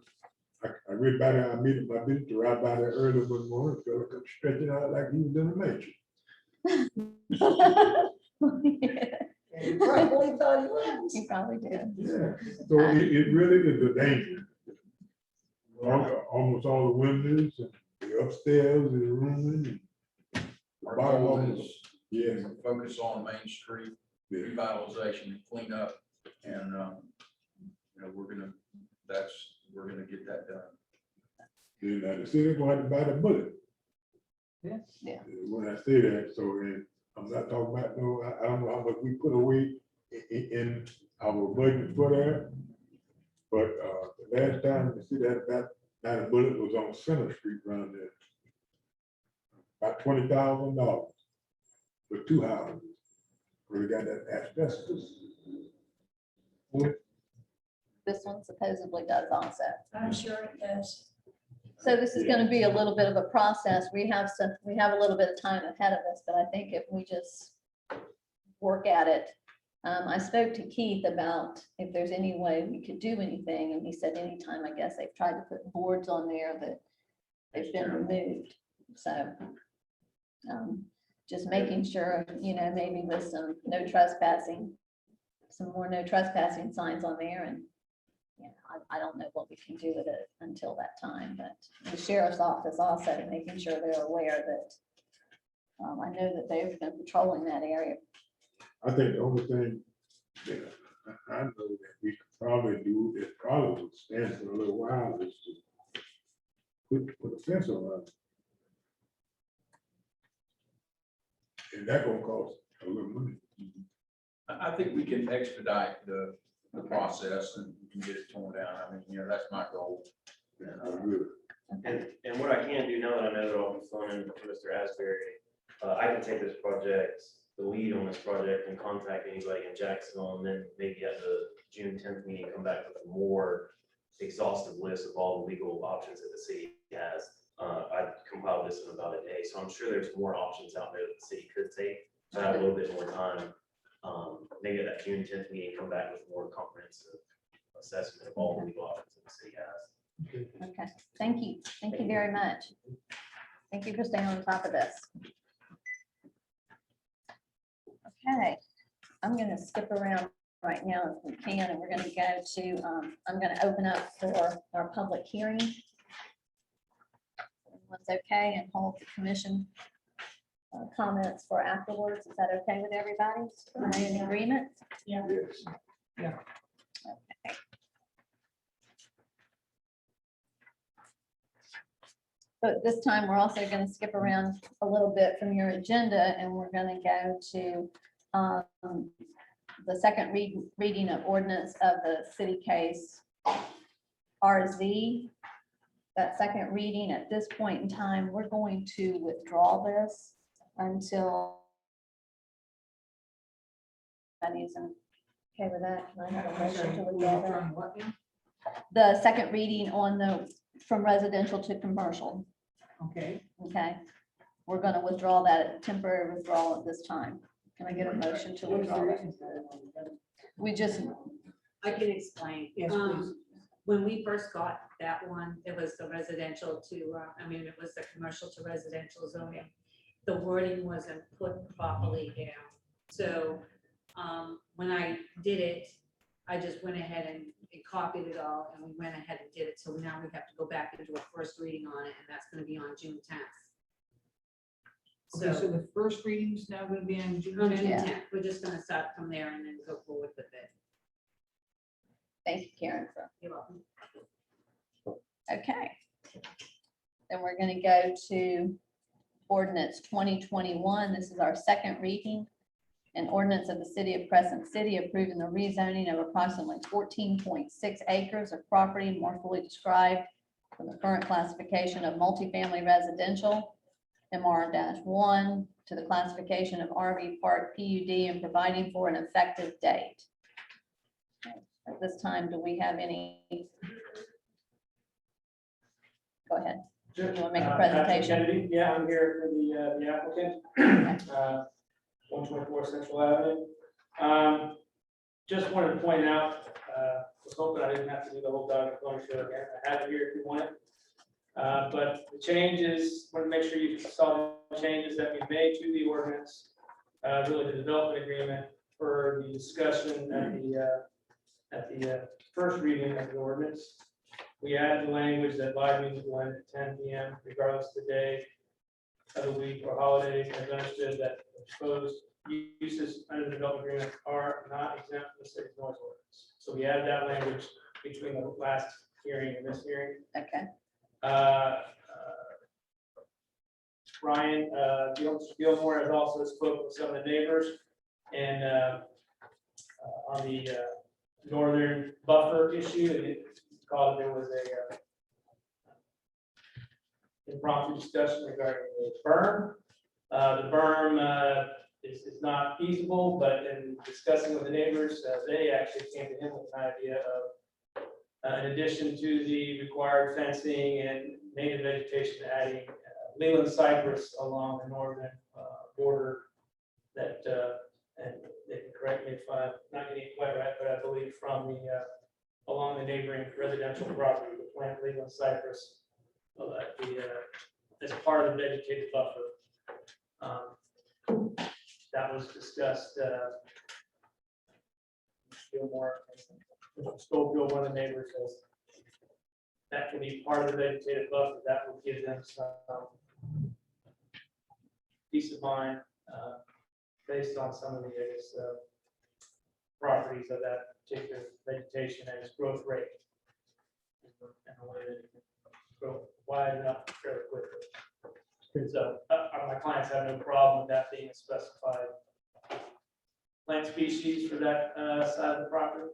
I read about it, I meet my visitor right by there early one morning, fella come stretching out like he was in the matrix. You probably thought he was. you probably did. Yeah, so it really is a danger. Almost all the windows and the upstairs and the room. Our goal is Yes, to focus on Main Street yeah. revitalization and clean up, and, we're gonna get that done. And the city going to buy the bullet. Yeah. Yeah. When I say that, so and I'm not talking about, no, I don't know how much we put away in our budget for that. But the last time the city had that a bullet was on Center Street around there. About $20,000 for 2 houses. We got that asbestos. This one supposedly does also. I'm sure it does. So this is gonna be a little bit of a process. We have a little bit of time ahead of us, but I think if we just work at it. I spoke to Keith about if there's any way we could do anything, and he said anytime, I guess they've tried to put boards on there that they've been removed, so. Just making sure, maybe with some no trespassing, some more no trespassing signs on there, and I don't know what we can do with it until that time, but the sheriff's office also making sure they're aware that I know that they've been patrolling that area. I think the only thing that I know that we could probably do, it probably would stand for a little while, is to put a fence around it. And that gonna cost a little money. I think we can expedite the process and we can get it torn down. I mean, that's my goal. Good. And what I can do now that I know that I'll be filling in for Mr. Asbury, I can take this project, the lead on this project, and contact anybody in Jacksonville, and then maybe at the June 10th meeting, come back with a more exhaustive list of all the legal options that the city has. I compiled this in about a day, so I'm sure there's more options out there that the city could take. So I have a little bit more time. Maybe at that June 10th meeting, come back with more comprehensive assessment of all the legal options that the city has. Okay, thank you. Thank you very much. Thank you for staying on top of this. Okay, I'm gonna skip around right now if we can, and we're gonna go to, I'm gonna open up for our public hearing. Everyone's okay, and hold the commission comments for afterwards. Is that okay with everybody? Are they in agreement? Yeah. Yes. Okay. So at this time, we're also going to skip around a little bit from your agenda, and we're going to go to the second reading of ordinance of the city case RZ. That second reading, at this point in time, we're going to withdraw this until everybody's okay with that. Can I have a motion to withdraw that? The second reading on the, from residential to commercial. Okay. Okay, we're gonna withdraw that, temporary withdrawal at this time. Can I get a motion to withdraw that? We just, I can explain. Yes, please. When we first got that one, it was the residential to, it was the commercial to residential zoning. The wording wasn't put properly down. So when I did it, I just went ahead and copied it all, and we went ahead and did it, so now we have to go back and do a first reading on it, and that's gonna be on June 10th. Okay, so So, the first reading's now gonna be on June on June 10th? 10th, we're just gonna start from there and then go forward with it. Thank you, Karen, for You're welcome. Okay. Then we're gonna go to ordinance 2021. This is our second reading. An ordinance of the city of Crescent City approving the rezoning of approximately 14.6 acres of property more fully described from the current classification of multifamily residential, MR-1, to the classification of RV Park PUD and providing for an effective date. At this time, do we have any? Go ahead. You want to make a presentation? Kennedy, yeah, I'm here for the applicant, 124 Central Avenue. Just wanted to point out, was hoping I didn't have to do the whole dog and pony show again. I have it here if you want it. But the changes, want to make sure you saw the changes that we made to the ordinance, really the development agreement for the discussion at the first reading of the ordinance. We added the language that live music will end at 10 p.m. regardless of the day of the week or holidays, and understood that proposed uses under the development agreement are not exempt from the city's noise ordinance. So we added that language between the last hearing and this hearing. Okay. Ryan Gilmore has also spoken with some of the neighbors, and on the northern buffer issue, it called there was a impromptu discussion regarding the berm. The berm is not feasible, but in discussing with the neighbors, they actually came to him with an idea of, in addition to the required fencing and native vegetation, adding Leland cypress along the northern border that, and they can correct me if I'm not getting it quite right, but I believe from the, along the neighboring residential property, the plant Leland cypress, as part of the vegetative buffer. That was discussed, Gilmore, Schofield, one of the neighbors says that can be part of the vegetative buffer. That will give them some peace of mind based on some of the, I guess, properties of that particular vegetation and its growth rate. And the way that it can grow wide enough fairly quickly. So my clients have no problem with that being a specified plant species for that side of the property.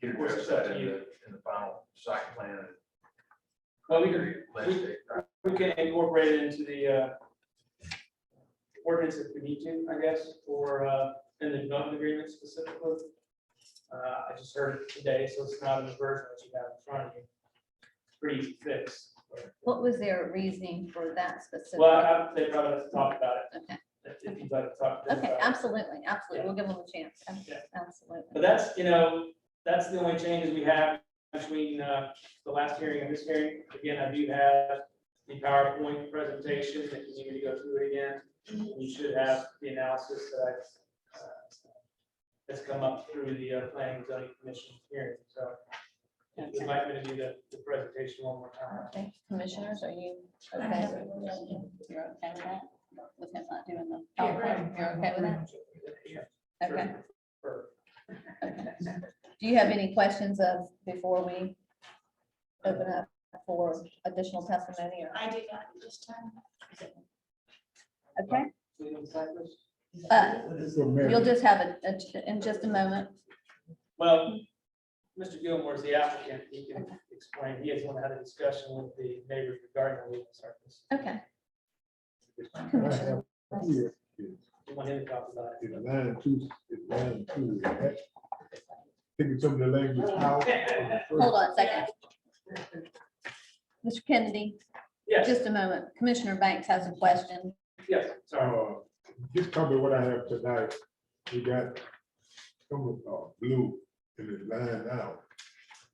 You Of course, address it's up that to in you. the final site plan. Well, we can incorporate it into the ordinance if we need to, I guess, or in the development agreement specifically. I just heard it today, so it's not in the version that you have in front of you. It's pretty easy to fix. What was their reasoning for that specific? Well, they probably have to talk about it. Okay. If you'd like to talk to them Okay, about it. absolutely, absolutely. We'll give them a chance. Yeah. Absolutely. But that's, that's the only changes we have between the last hearing and this hearing. Again, I do have the PowerPoint presentation if you need me to go through it again. You should have the analysis that that's come up through the planning and zoning commission hearing. So if you'd like me to do the presentation one more time. Okay, commissioners, are you okay? You're okay with that? With him not doing the PowerPoint? You're okay with that? Okay. Okay. Do you have any questions before we open up for additional testimony or? I do not at this time. Okay, So, Mayor, you'll just have it in just a moment. Well, Mr. Gilmore is the applicant. He can explain. He has one that had a discussion with the neighbors regarding the legal surface. Okay. I have here, You want him to talk about it? it's line two, right? Taking some of the language out. Hold on a second. Mr. Kennedy, Yes, just a moment. Commissioner Banks has a question. yes, sorry. Just tell me what I have tonight. We got some blue in the line now.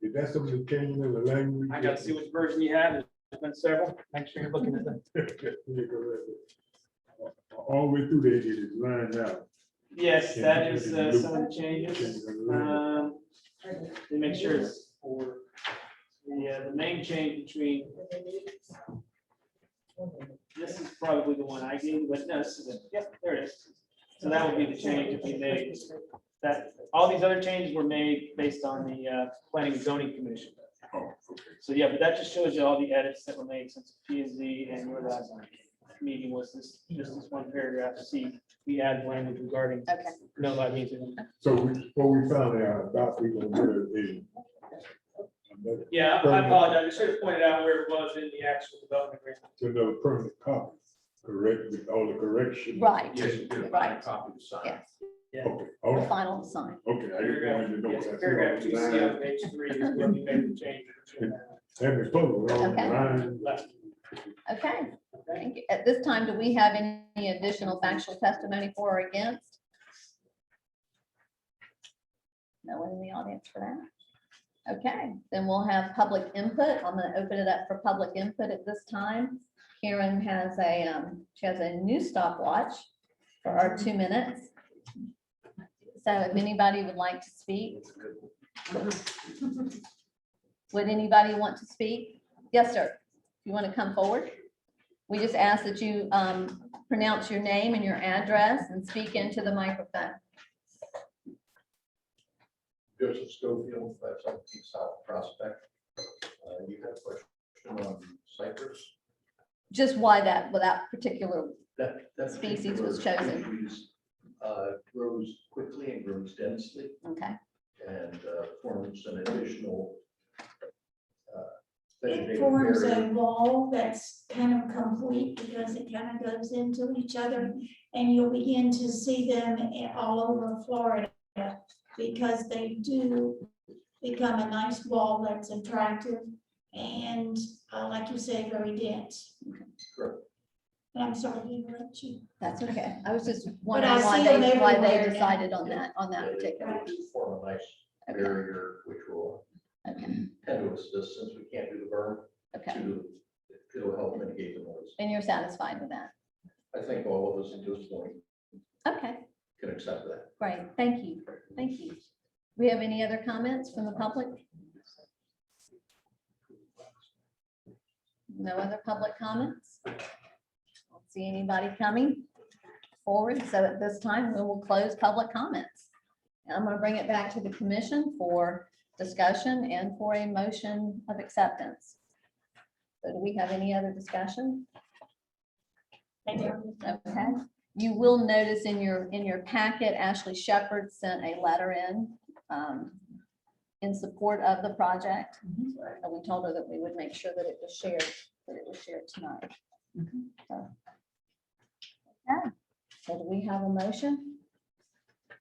Is that some of the changing of the language? I got to see which version you have. There's been several. Make sure you're looking at them. All the way through there, it is lined out. Yes, that is some of the changes. to make sure it's for the main change between, this is probably the one I gave, but no, this is it. Yep, there it is. So that would be the change that we made. That, all these other changes were made based on the Planning and Zoning Commission. So yeah, but that just shows you all the edits that were made since P and Z and your last meeting was this, just this one paragraph. See, we add language regarding Okay. no live music. So what we found out about, we gonna do is. Yeah, I apologize. I should have pointed out where it was in the actual development agreement. To another permanent copy, correct, with all the corrections. Right. Yes, you get a Right. copy to sign. Yes, Yeah. Okay, the okay, final sign. okay, I just wanted to know. Yes, that. paragraph 2C on page 3 is where we made the change. Have it total, we're on the Okay. line. Okay, thank you. At this time, do we have any additional factual testimony for or against? No one in the audience for that? Okay, then we'll have public input. I'm going to open it up for public input at this time. Karen has she has a new stopwatch for our 2 minutes. So if anybody would like to speak. Would anybody want to speak? Yes, sir. You want to come forward? We just ask that you pronounce your name and your address and speak into the microphone. Joseph Schofield, 517 South Prospect. You had a question on Cypress? Just why that particular, That Species was particular chosen. species, grows quickly and grows densely okay, and forms an additional It vegetative forms a barrier. wall that's kind of complete because it kind of goes into each other. And you'll begin to see them all over Florida because they do become a nice wall that's attractive and like you say, very dense. Correct. And I'm sorry to interrupt you. that's okay. I was just I wondering see why them they everywhere now. decided on that They particular. do form a nice Okay, barrier, which will okay, tend to assist since we can't do the burn. okay. It'll help mitigate the noise. And you're satisfied with that? I think all of us at this point Okay, can accept that. great. Thank you. Thank you. We have any other comments from the public? No other public comments? Don't see anybody coming forward. So at this time, we will close public comments. And I'm going to bring it back to the commission for discussion and for a motion of acceptance. So do we have any other discussion? Okay. You will notice in your packet, Ashley Shepherd sent a letter in support of the project. And we told her that we would make sure that it was shared tonight. So, okay. So do we have a motion?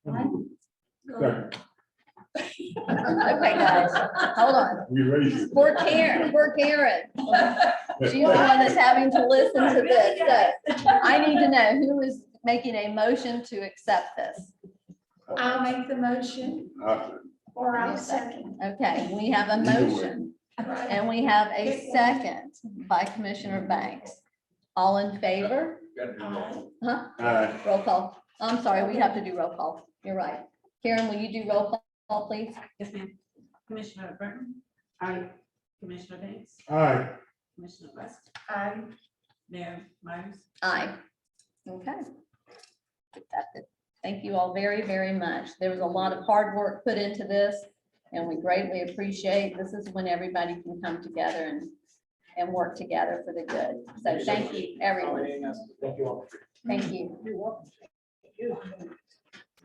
Second. Okay, guys, hold on. We raised it. Poor Karen. She's the one that's having to listen to this. So I need to know who is making a motion to accept this. I'll make the motion or I'll second. Okay, we have a Either way. motion and we have a second by Commissioner Banks. All in favor? Huh? Aye. Roll call. I'm sorry, we have to do roll call. You're right. Karen, will you do roll call, please? Yes, ma'am. Commissioner Burton? Aye. Commissioner Banks? Aye. Commissioner West? Aye. Mayor Myers? Aye. Okay. Accepted. Thank you all very, very much. There was a lot of hard work put into this and we greatly appreciate, this is when everybody can come together and work together for the good. So thank you, everyone. Thank you all. Thank you.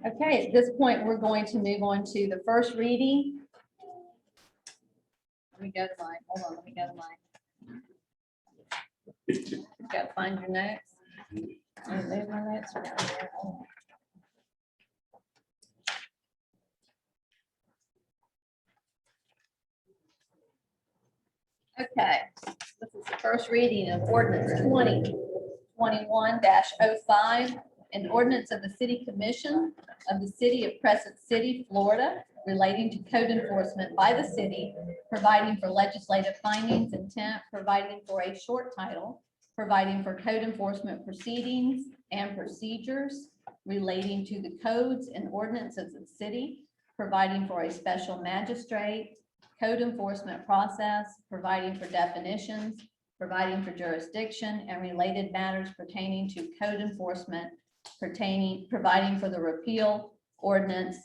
Okay, at this point, we're going to move on to the first reading. Let me go to mine. Hold on, let me go to mine. Got to find your notes. I moved my notes around here. Oh. Okay, this is the first reading of ordinance 2021-05, an ordinance of the City Commission of the City of Crescent City, Florida, relating to code enforcement by the city, providing for legislative findings, intent, providing for a short title, providing for code enforcement proceedings and procedures relating to the codes and ordinances of the city, providing for a special magistrate, code enforcement process, providing for definitions, providing for jurisdiction and related matters pertaining to code enforcement, providing for the repeal ordinance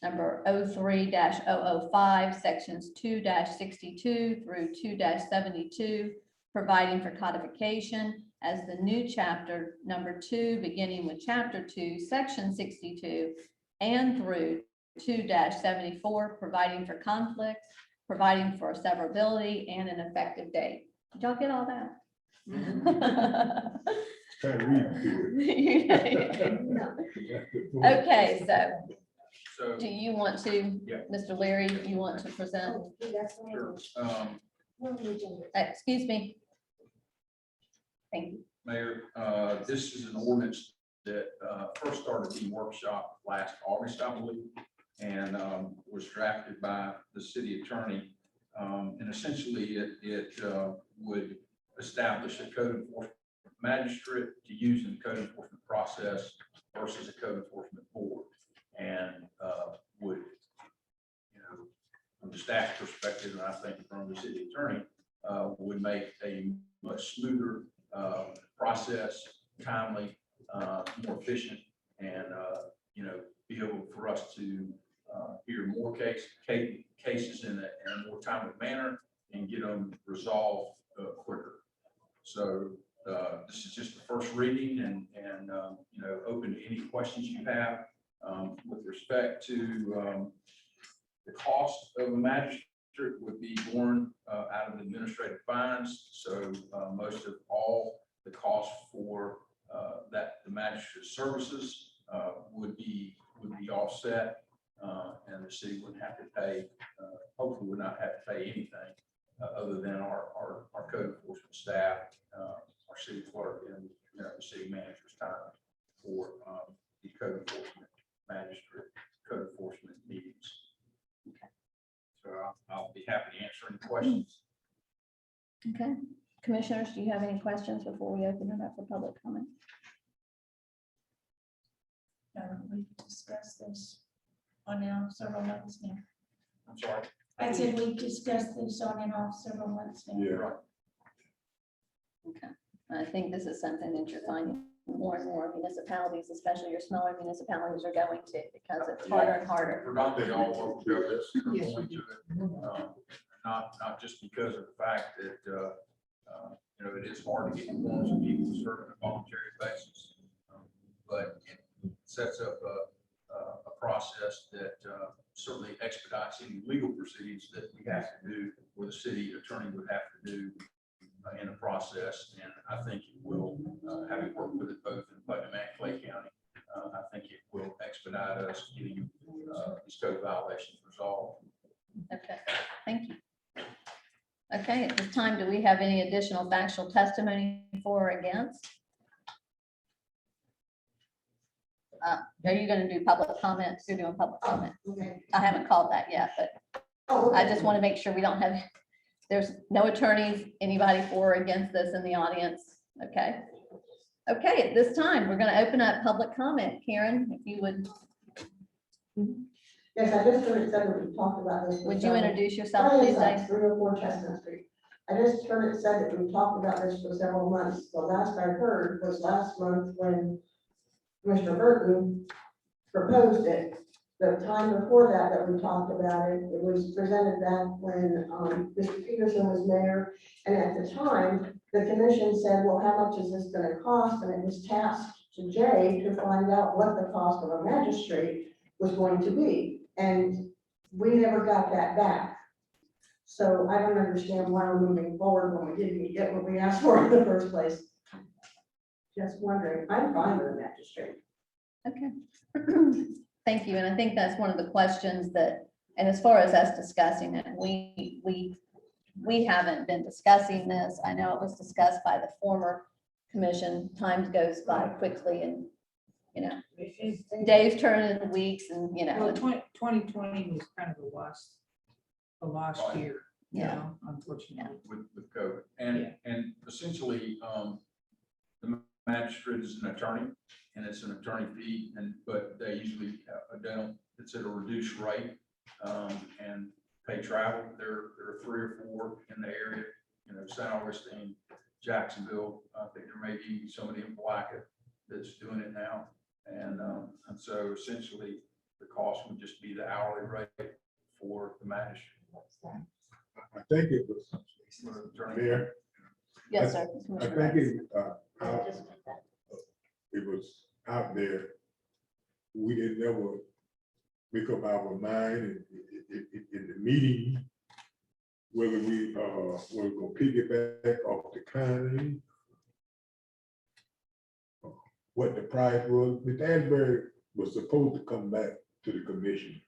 number 03-005, sections 2-62 through 2-72, providing for codification as the new chapter number 2, beginning with chapter 2, section 62, and through 2-74, providing for conflicts, providing for severability and an effective date. Did y'all get all that? Kind of read Okay, so So, do you want to, Yeah. Mr. Leary, you want to present? sure. Excuse me. Thank you. Mayor, this is an ordinance that first started the workshop last August, I believe, and was drafted by the city attorney. And essentially, it would establish a code enforcement magistrate to use in the code enforcement process versus a code enforcement board. And would, from the staff perspective, and I think from the city attorney, would make a much smoother process, timely, more efficient, and, be able for us to hear more cases in a more timely manner and get them resolved quicker. So this is just the first reading and open to any questions you have with respect to the cost of a magistrate would be borne out of administrative fines. So most of all the cost for the magistrate services would be offset, and the city wouldn't have to pay, hopefully would not have to pay anything other than our code enforcement staff, our city clerk, and the city manager's time for the code enforcement magistrate, code enforcement meetings. So I'll be happy to answer any questions. Okay, commissioners, do you have any questions before we open it up for public comment? We discussed this on and off several months now. I'm sorry. I said we discussed this on and off several months now. Yeah. Right. Okay, I think this is something that you're finding more and more municipalities, especially your smaller municipalities, are going to, because it's harder and harder. Predominantly all local governments are going to it, not just because of the fact that, it is hard to get forms of people to serve on a voluntary basis. But it sets up a process that certainly expedites any legal proceedings that we have to do, or the city attorney would have to do in the process. And I think it will, having worked with it both in Putnam and Clay County, I think it will expedite us getting these code violations resolved. Okay, thank you. Okay, at this time, do we have any additional factual testimony for or against? Are you going to do public comments? You're doing public comment. I haven't called that yet, but I just want to make sure we don't have, there's no attorneys, anybody for or against this in the audience. Okay. Okay, at this time, we're going to open up public comment. Karen, if you would, Yes, I just heard it said that we talked about this. would you introduce yourself, please, Dave? 304 Chestnut Street. I just heard it said that we talked about this for several months. The last I heard was last month when Commissioner Burton proposed it. The time before that we talked about it, it was presented back when Mr. Peterson was mayor. And at the time, the commission said, well, how much is this going to cost? And it was tasked to Jay to find out what the cost of a magistrate was going to be. And we never got that back. So I don't understand why we're moving forward when we didn't get what we asked for in the first place. Just wondering, I'm fine with a magistrate. Okay. Thank you. And I think that's one of the questions that, and as far as us discussing it, we haven't been discussing this. I know it was discussed by the former commission. Time goes by quickly, and days turn into weeks, and Well, 2020 was kind of a lost year, Yeah. unfortunately. With COVID. And essentially, the magistrate is an attorney, and it's an attorney fee, but they usually don't, it's at a reduced rate, and pay travel. There are 3 or 4 in the area, St. Augustine, Jacksonville. I think there may be somebody in Blackett that's doing it now. And so essentially the cost would just be the hourly rate for the magistrate. I think it was, Mayor, Yes, sir. I think it was out there. We didn't ever make up our mind in the meeting whether we were gonna piggyback off the county, what the price was. Mr. Asbury was supposed to come back to the commission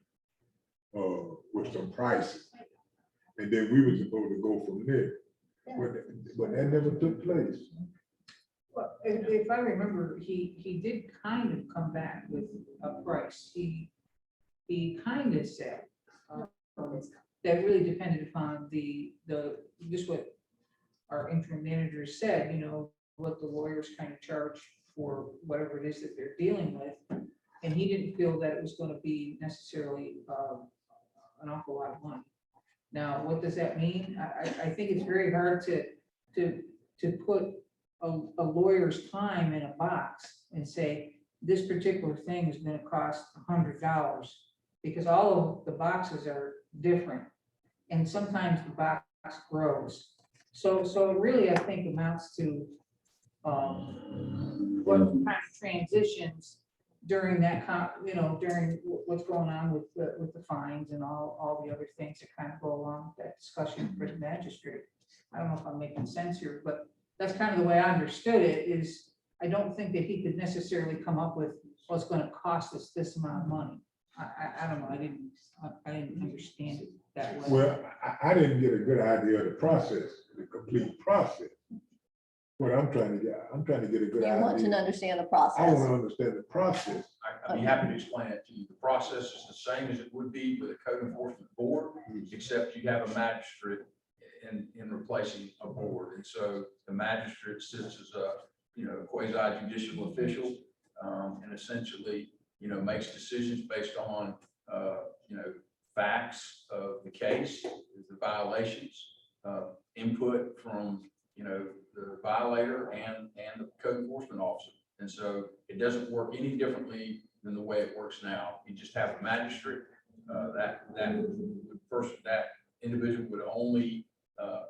with some prices, and then we were supposed to go from there. But that never took place. Well, if I remember, he did kind of come back with a price. He kind of said that really depended upon just what our interim manager said, what the lawyers kind of charge for whatever it is that they're dealing with. And he didn't feel that it was going to be necessarily an awful lot of money. Now, what does that mean? I think it's very hard to put a lawyer's time in a box and say, this particular thing is going to cost $100, because all of the boxes are different. And sometimes the box grows. So it really, I think, amounts to what kind of transitions during that, during what's going on with the fines and all the other things that kind of go along with that discussion for the magistrate. I don't know if I'm making sense here, but that's kind of the way I understood it. Is I don't think that he could necessarily come up with what's going to cost us this amount of money. I don't know. I didn't understand it that way. Well, I didn't get a good idea of the process, the complete process. What I'm trying to get a good idea. You want to understand the I process. want to understand the process. I'd be happy to explain it to you. The process is the same as it would be with a code enforcement board, except you have a magistrate in replacing a board. And so the magistrate sits as a quasi judicial official, and essentially makes decisions based on facts of the case, the violations, input from the violator and the code enforcement officer. And so it doesn't work any differently than the way it works now. You just have a magistrate. That individual would only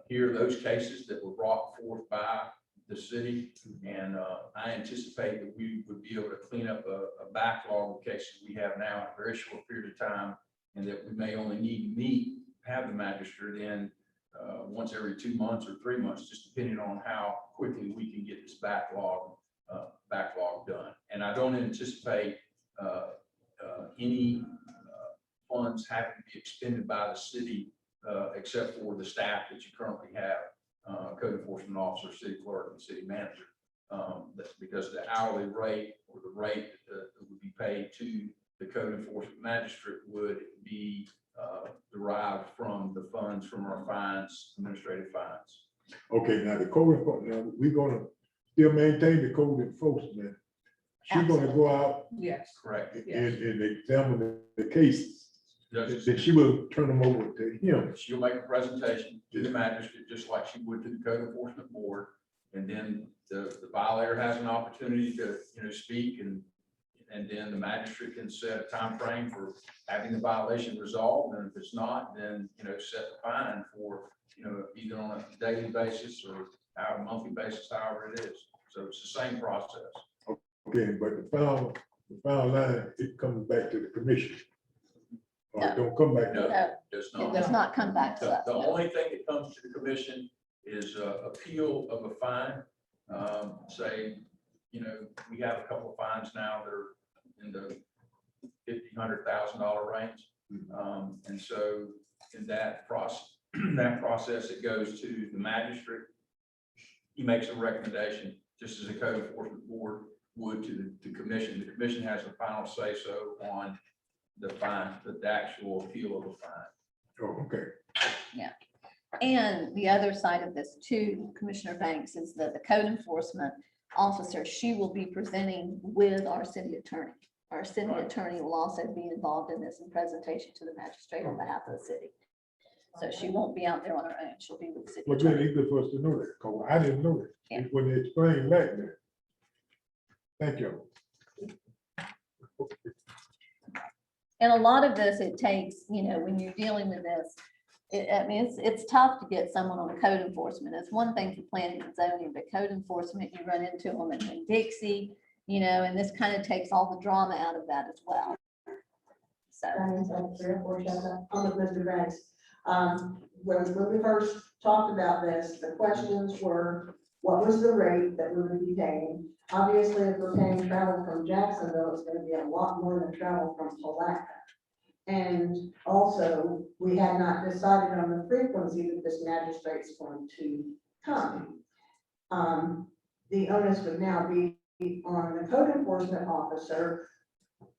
hear those cases that were brought forth by the city. And I anticipate that we would be able to clean up a backlog of cases we have now in a very short period of time, and that we may only need to have the magistrate in once every 2 months or 3 months, just depending on how quickly we can get this backlog done. And I don't anticipate any funds having to be expended by the city, except for the staff that you currently have, code enforcement officer, city clerk, and city manager. That's because the hourly rate or the rate that would be paid to the code enforcement magistrate would be derived from the funds from our fines, administrative fines. Okay, now the code enforcement, we're gonna still maintain the code enforcement. She's gonna go out Yes. Correct. and examine the cases. Judges, Then she will turn them over to him. she'll make a presentation to the magistrate, just like she would to the code enforcement board. And then the violator has an opportunity to, speak, and then the magistrate can set a time frame for having the violation resolved. And if it's not, then, set the fine for, either on a daily basis or a monthly basis, however it is. So it's the same process. Okay, but the final line, it comes back to the commission. Or it don't come back. No, No, does it not. does not come back to The us. the no. only thing that comes to the commission is appeal of a fine. Say, we have a couple of fines now that are in the $50,000-$100,000 range. And so in that process, it goes to the magistrate. He makes a recommendation, just as a code enforcement board would to the commission. The commission has a final say so on the fine, the actual appeal of a fine. Oh, okay. And the other side of this too, Commissioner Banks, is that the code enforcement officer, she will be presenting with our city attorney. Our city attorney will also be involved in this in presentation to the magistrate on behalf of the city. So she won't be out there on her own. She'll be with the city Well, then attorney. it's good for us to know that, because I didn't know that. Yeah. When they explained that, then. Thank you. And a lot of this, it takes, when you're dealing with this, I mean, it's tough to get someone on code enforcement. It's one thing for planning and zoning, but code enforcement, you run into them in Dixie, and this kind of takes all the drama out of that as well. So, Diane's like 3 or 4 checks up. I'm with Mr. Banks. When we first talked about this, the questions were, what was the rate that we would be paying? Obviously, if we're paying travel from Jacksonville, it's gonna be a lot more than travel from Palaca. And also, we had not decided on the frequency that this magistrate's going to come. The onus would now be on the code enforcement officer.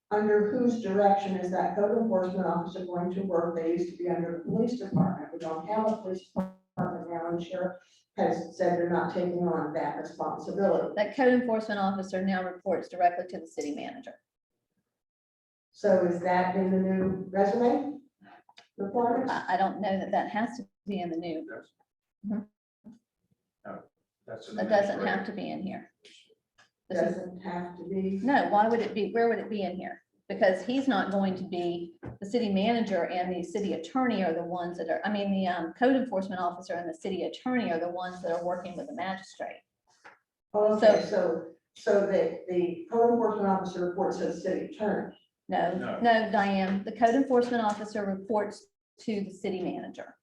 Under whose direction is that code enforcement officer going to work? They used to be under the police department. We don't have a police department now, and sheriff has said they're not taking on that responsibility. that code enforcement officer now reports directly to the city manager. So is that in the new resume requirements? I don't know that has to be in the new, That's that doesn't have to be in here. This is, Doesn't have to be. no, why would it be, where would it be in here? Because he's not going to be, the city manager and the city attorney are the ones that are, the code enforcement officer and the city attorney are the ones that are working with the magistrate. Okay, so the code enforcement officer reports to the city attorney. No, Diane, the code enforcement officer reports to the city manager.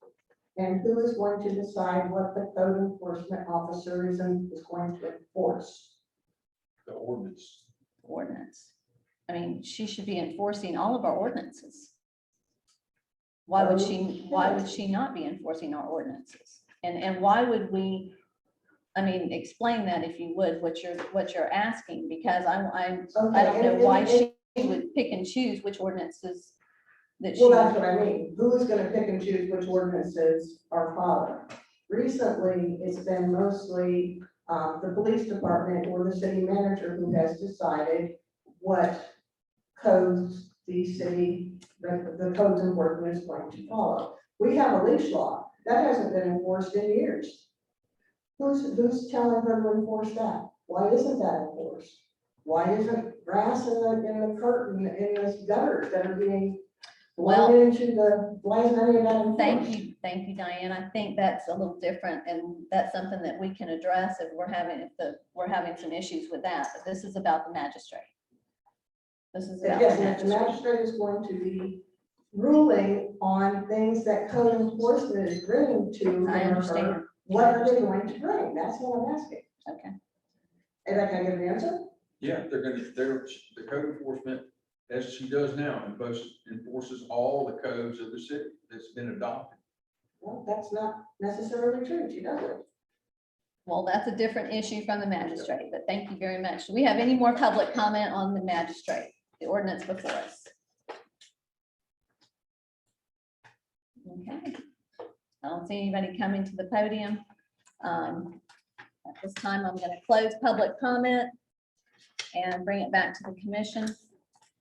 And who is going to decide what the code enforcement officer is going to enforce? The ordinance. Ordinance. She should be enforcing all of our ordinances. Why would she not be enforcing our ordinances? And why would we, explain that if you would, what you're asking, because I don't know why she would pick and choose which ordinances that she. Well, that's what I mean. Who is gonna pick and choose which ordinances are followed? Recently, it's been mostly the police department or the city manager who has decided what codes the codes enforcement is going to follow. We have a leash law that hasn't been enforced in years. Who's telling her to enforce that? Why isn't that enforced? Why isn't grass in the curtain in this gutters that are being blown into the, why isn't any of that enforced? Thank you, Diane. I think that's a little different, and that's something that we can address if we're having some issues with that, but this is about the magistrate. This is about the Yes, the magistrate. magistrate is going to be ruling on things that code enforcement is bringing to him I or her. understand. What are they going to bring? That's what I'm asking. Okay. And I can get an answer? Yeah, the code enforcement, as she does now, enforces all the codes of the city that's been adopted. Well, that's not necessarily true. She doesn't. Well, that's a different issue from the magistrate, but thank you very much. Do we have any more public comment on the magistrate, the ordinance before us? Okay. I don't see anybody coming to the podium. At this time, I'm going to close public comment and bring it back to the commission.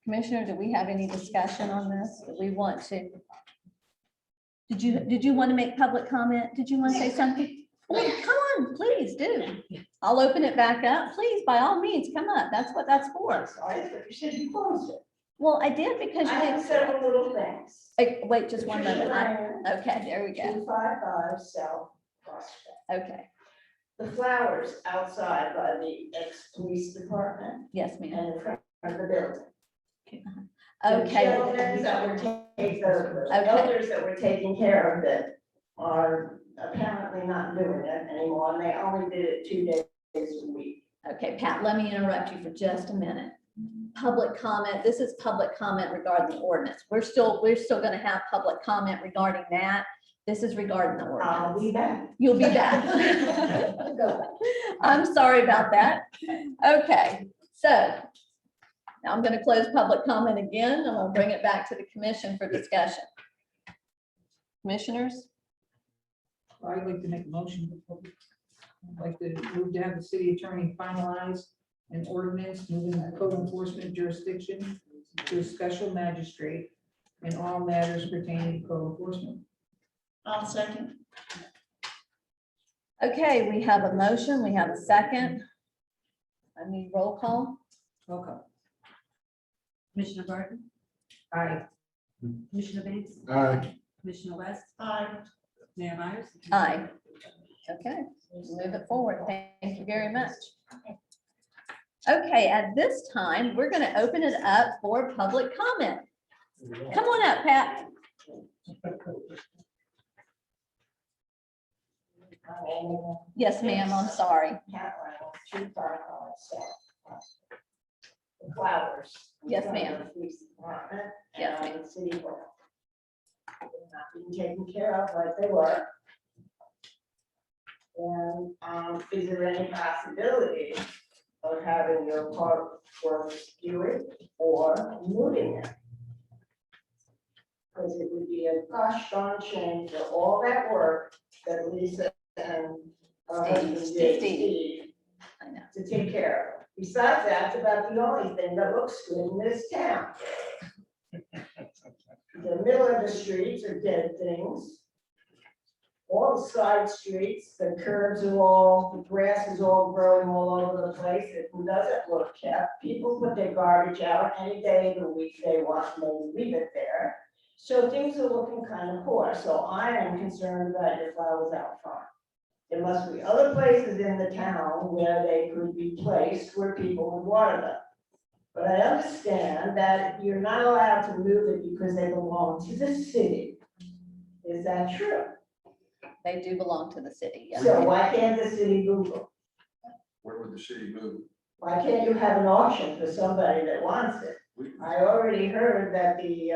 Commissioner, do we have any discussion on this? Do we want to? Did you want to make public comment? Did you want to say something? Oh, come on, please do. I'll open it back up. Please, by all means, come up. That's what that's for. You said you closed it. Well, I did because you I have didn't. several little things. Wait, just one moment. Okay, there we go. 255 South Prospect. Okay, The flowers outside by the ex-police department yes, ma'am. and in front of the building. Okay. The elders that were Okay. elders that were taking care of it are apparently not doing it anymore, and they only did it 2 days a week. Okay, Pat, let me interrupt you for just a minute. Public comment, this is public comment regarding the ordinance. We're still gonna have public comment regarding that. This is regarding the ordinance. I'll be back. You'll be back. Go back. I'm sorry about that. Okay, so now I'm gonna close public comment again. I'm gonna bring it back to the commission for discussion. Commissioners, I'd like to make a motion. I'd like to move to have the city attorney finalize an ordinance moving the code enforcement jurisdiction to a special magistrate in all matters pertaining to code enforcement. I'll second. Okay, we have a motion, we have a second. I need roll call. Roll call. Commissioner Barton, Aye. Commissioner Banks, Aye. Commissioner West, Aye. Mayor Myers. Aye. Okay, move it forward. Thank you very much. Okay, at this time, we're going to open it up for public comment. Come on up, Pat. Yes, ma'am, I'm sorry. The flowers. Yes, ma'am. Police department Yes, and ma'am. City Hall. They're not being taken care of like they were. And, is there any possibility of having your park work skewed or moving it? Because it would be a gosh darn shame for all that work that Lisa and her husband did, Steve, I know. to take care of. Besides, that's about the only thing that looks good in this town. The middle of the streets are dead things. All the side streets, the curbs are all, the grass is all growing all over the place. It doesn't look kept. People put their garbage out any day of the week they want, and they leave it there. So things are looking kind of poor. So I am concerned about your flowers out front. There must be other places in the town where they could be placed where people would water them. But I understand that you're not allowed to move it because they belong to the city. Is that true? They do belong to the city, yes. So why can't the city move them? Where would the city move? Why can't you have an auction for somebody that wants it? I already heard that the,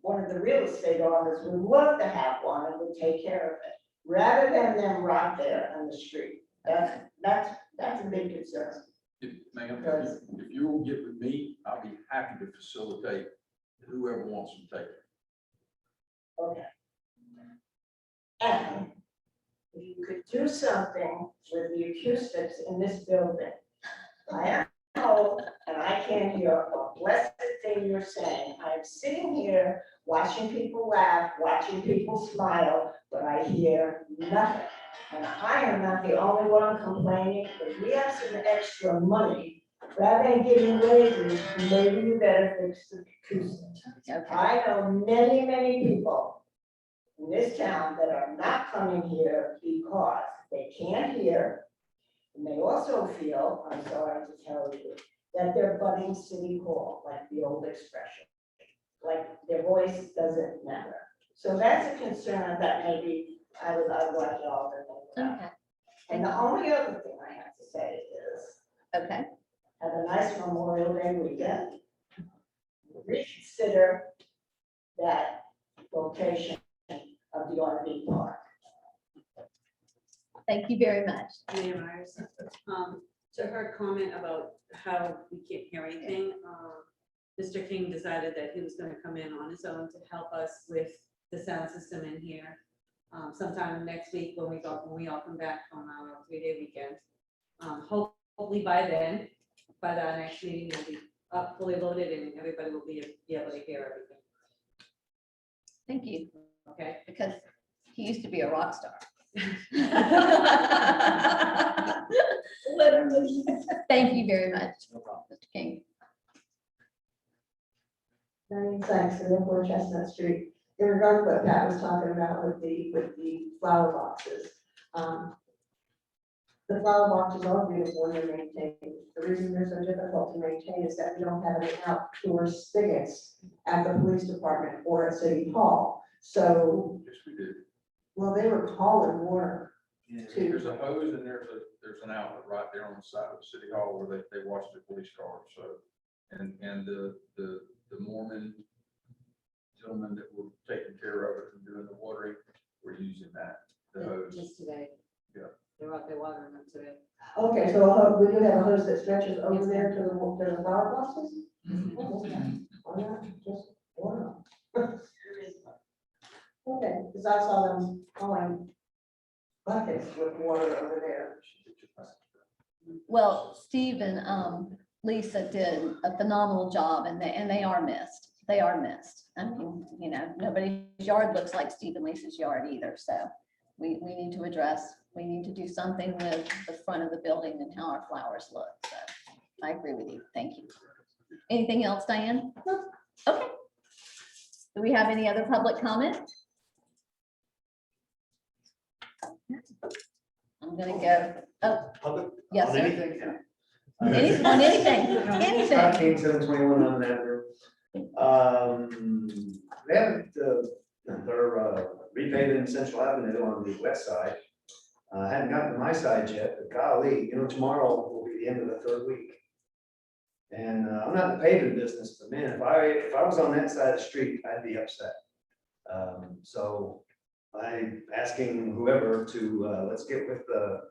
one of the real estate owners would love to have one and would take care of it, rather than them rot there on the street. That's a big concern. Ma'am, if you will get with me, I'll be happy to facilitate whoever wants to take it. Okay. And if you could do something with the acoustics in this building. I am old and I can't hear a blessed thing you're saying. I'm sitting here watching people laugh, watching people smile, but I hear nothing. And I am not the only one complaining, because we have some extra money. Rather than giving raises, maybe you better fix the acoustics. I know many, many people in this town that are not coming here because they can't hear. And they also feel, I'm sorry to tell you, that they're budding city hall, like the old expression. Like their voice doesn't matter. So that's a concern that maybe I would like y'all to think about. Okay. And the only other thing I have to say is, Okay. have a nice Memorial Day weekend. Reconsider that location of the RV park. Thank you very much. Mayor Myers, to her comment about how we can't hear anything, Mr. King decided that he was going to come in on his own to help us with the sound system in here. Sometime next week when we all come back from our 3-day weekend. Hopefully by then, by the next meeting, we'll be up fully loaded and everybody will be able to hear everything. Thank you. Okay. Because he used to be a rock star. Literally. Thank you very much, Mr. King. Thanks, and then for Chestnut Street. In regard to what Pat was talking about with the flower boxes. The flower boxes are beautiful and they're maintained. The reason they're so difficult to maintain is that we don't have any outdoor spigots at the police department or at City Hall. So, Yes, we did. well, they were hauling water. There's a hose and there's an outlet right there on the side of City Hall where they wash the police cars, so. And the Mormon gentlemen that were taking care of it and doing the watering were using that, the hose. Just today. Yeah. They're out there watering them today. Okay, so we do have a hose that stretches over there to the flower boxes? Why not just water them? Okay, because I saw them going buckets with water over there. Well, Steve and Lisa did a phenomenal job and they are missed. They are missed. I mean, you know, nobody's yard looks like Steve and Lisa's yard either. So we need to address, we need to do something with the front of the building and how our flowers look. So I agree with you. Thank you. Anything else, Diane? No. Okay. Do we have any other public comment? I'm gonna go, oh, Public? yes, On sir. anything? Yeah. On anything, Scott anything. King, 721 on Avenue. They haven't, they're repaving Central Avenue on the west side. Hadn't gotten to my side yet, but golly, you know, tomorrow will be the end of the third week. And I'm not in the paving business, but man, if I was on that side of the street, I'd be upset. So I'm asking whoever to, let's get with the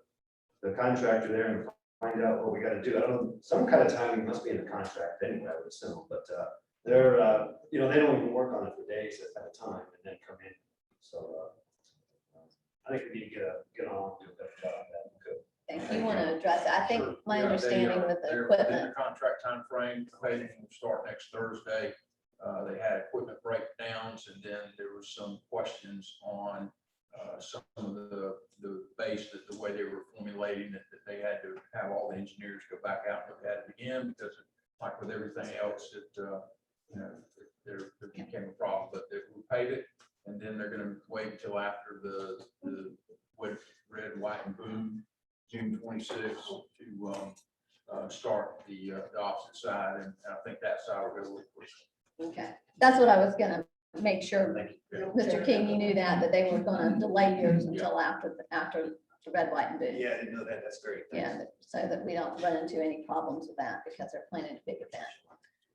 contractor there and find out what we gotta do. I don't know, some kind of timing must be in the contract anyway, I would assume, but they're, you know, they don't even work on it for days at a time and then come in. So I think we need to get on and do a better job of that. Good. If you want to address it, I think Sure. my Yeah, understanding with the they're equipment. within the contract timeframe, the paving will start next Thursday. They had equipment breakdowns, and then there was some questions on some of the base, that the way they were formulating it, that they had to have all the engineers go back out and look at it again, because like with everything else, it, you know, there became a problem, but they will pave it, and then they're gonna wait until after the red, white, and blue, June 26th to start the opposite side, and I think that side will go with quick. Okay, that's what I was gonna make sure, Mr. King, you knew that they were gonna delay yours until after the red, white, and blue. Yeah, I didn't know that. That's great. Yeah, so that we don't run into any problems with that because they're planning a big event.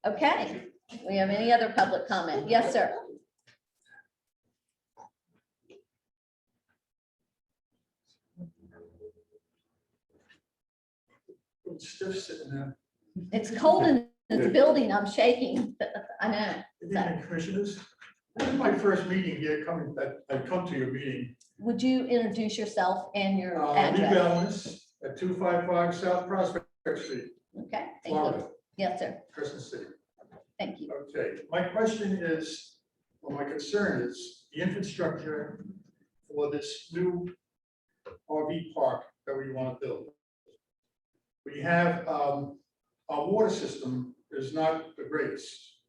Okay, we have any other public comment? Yes, sir. Stiff sitting there. It's cold in this building. I'm shaking. I know. Good evening, commissioners. This is my first meeting here coming, I come to your meeting. Would you introduce yourself and your Lee address? Gallus at 255 South Prospect Street, Okay, thank you. Florida, Yes, sir. Crescent City. Thank you. Okay, my question is, well, my concern is the infrastructure for this new RV park that we want to build. We have, our water system is not the greatest.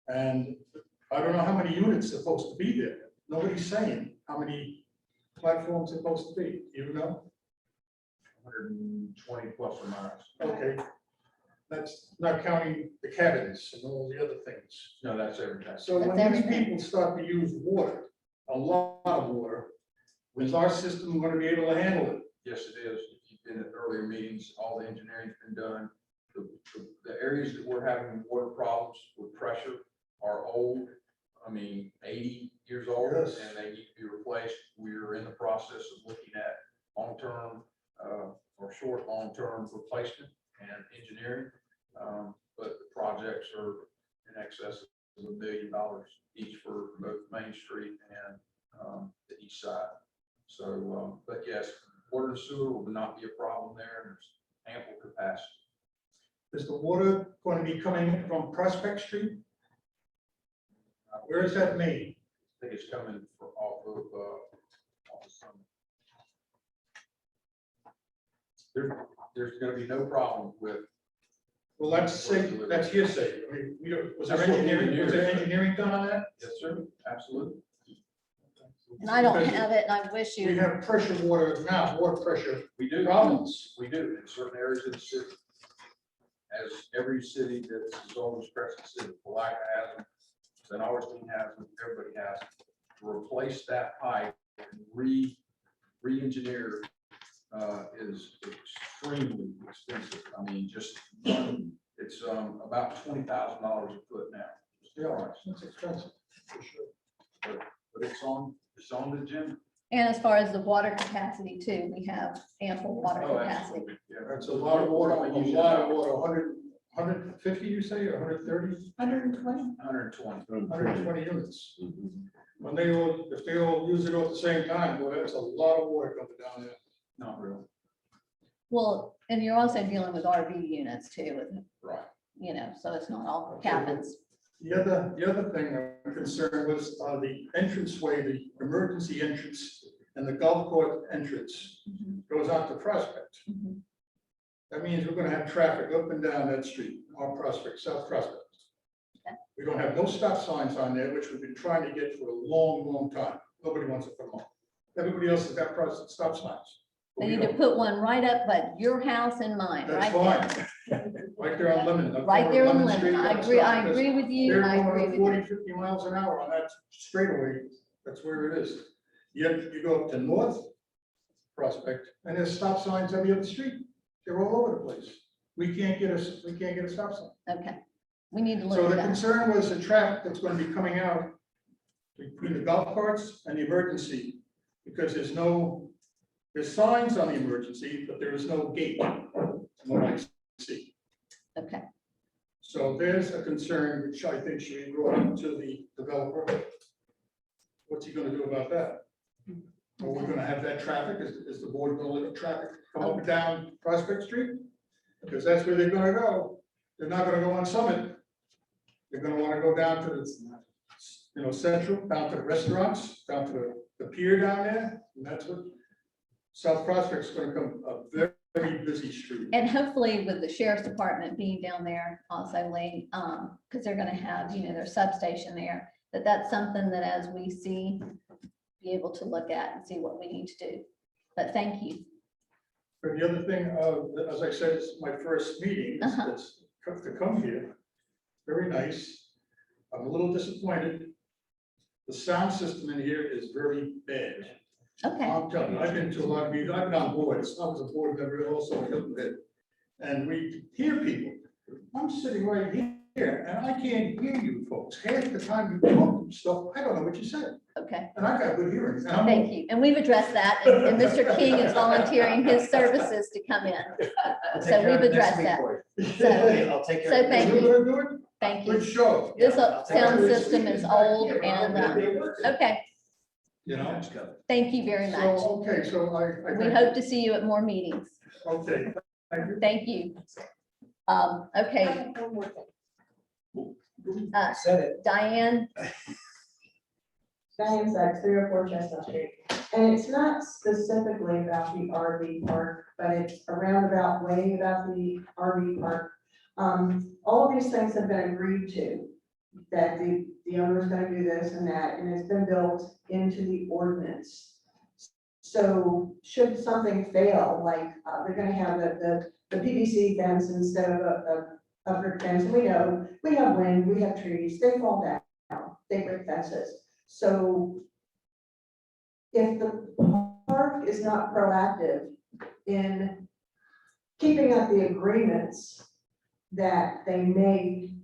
And I don't know how many units are supposed to be there. Nobody's saying how many platforms are supposed to be, you know? 120 plus or minus. Okay. That's not counting the cabins and all the other things. No, that's everything. So when That's these everything. people start to use water, a lot of water, is our system going to be able to handle it? Yes, it is. If you've been at earlier meetings, all the engineering's been done. The areas that we're having water problems with pressure are old. I mean, 80 years old, Yes. and they need to be replaced. We're in the process of looking at long-term or short, long-term replacement and engineering. But the projects are in excess of $1 million each for both Main Street and the east side. So, but yes, water and sewer will not be a problem there, and there's ample capacity. Is the water going to be coming from Prospect Street? Where is that made? I think it's coming off of some. There's gonna be no problem with. Well, that's hearsay. I mean, was there That's what engineering done on that? Yes, sir, absolutely. And I don't Because have it, and I wish We you, have pressure water now, water pressure We do. problems. We do in certain areas of the city. As every city that's as old as Crescent City, Palaca has them, St. Augustine has them, everybody has them. To replace that pipe and re-engineer is extremely expensive. I mean, just, it's about $20,000 a foot now. Yeah, it's expensive, for sure. But it's on the agenda. and as far as the water capacity too, we have ample water Oh, capacity. absolutely. Yeah. That's a lot of water, 150, you say, or 130? 120. 120. 120 units. When they all, if they all use it all at the same time, well, that's a lot of water coming down there. Not real. Well, and you're also dealing with RV units too, with, Right. you know, so it's not all cabins. The other thing I'm concerned was the entranceway, the emergency entrance and the golf course entrance goes out to Prospect. Mhm. That means we're gonna have traffic up and down that street on Prospect, South Prospect. Okay. We don't have no stop signs on there, which we've been trying to get for a long, long time. Nobody wants to put them on. Everybody else has got stop signs. but They we need to don't. put one right up, but your house and mine, That's right fine. there. Right there on Lemon. Right there on Street, Lemon. I that's agree, not- I agree with you. They're I going agree at with 40, you. 50 miles an hour on that straightaway. That's where it is. Yet you go up to North Prospect and there's stop signs every other street. They're all over the place. We can't get a stop sign. Okay, we need to look So at the that. concern was the traffic that's going to be coming out between the golf carts and the emergency. Because there's signs on the emergency, but there is no gate. from what I see. Okay, So there's a concern which I think should be brought up to the developer. What's he gonna do about that? Are we gonna have that traffic? Is the board gonna let the traffic come up and down Prospect Street? Because that's where they're gonna go. They're not gonna go on Summit. They're gonna wanna go down to the, Central, down to the restaurants, down to the pier down there. And that's what South Prospect's gonna come a very, very busy street. and hopefully with the sheriff's department being down there also, Lee, because they're gonna have, their substation there, that's something that as we see, be able to look at and see what we need to do. But thank you. And the other thing, as I said, it's my first meeting, it's to come here. Very nice. I'm a little disappointed. The sound system in here is very bad. Okay, I'm telling you, I've been to a lot of meetings, I've been on boards, I was a board member also at Hilton Head. And we hear people. I'm sitting right here and I can't hear you folks. Half the time you talk stuff, I don't know what you said. okay. And I got good hearing. And I'm- Thank you. And we've addressed that, and Mr. King is volunteering his services to come in. So we've addressed that. So, I'll take care so of it. thank You're you. gonna do it? Thank Good you. show. This I'll take sound care of it. system is old and, okay, You know? thank you very much. So, okay, so I. We hope to see you at more meetings. Okay, thank you. Thank you. Okay, Said it. Diane, Diane Sachs, 304 Chestnut Street. And it's not specifically about the RV park, but it's a roundabout way about the RV park. All of these things have been agreed to, that the owner is gonna do this and that, and it's been built into the ordinance. So should something fail, like, they're gonna have the PVC fence instead of a brick fence, and we know, we have wind, we have trees, they fall down, they break fences. So if the park is not proactive in keeping up the agreements that they made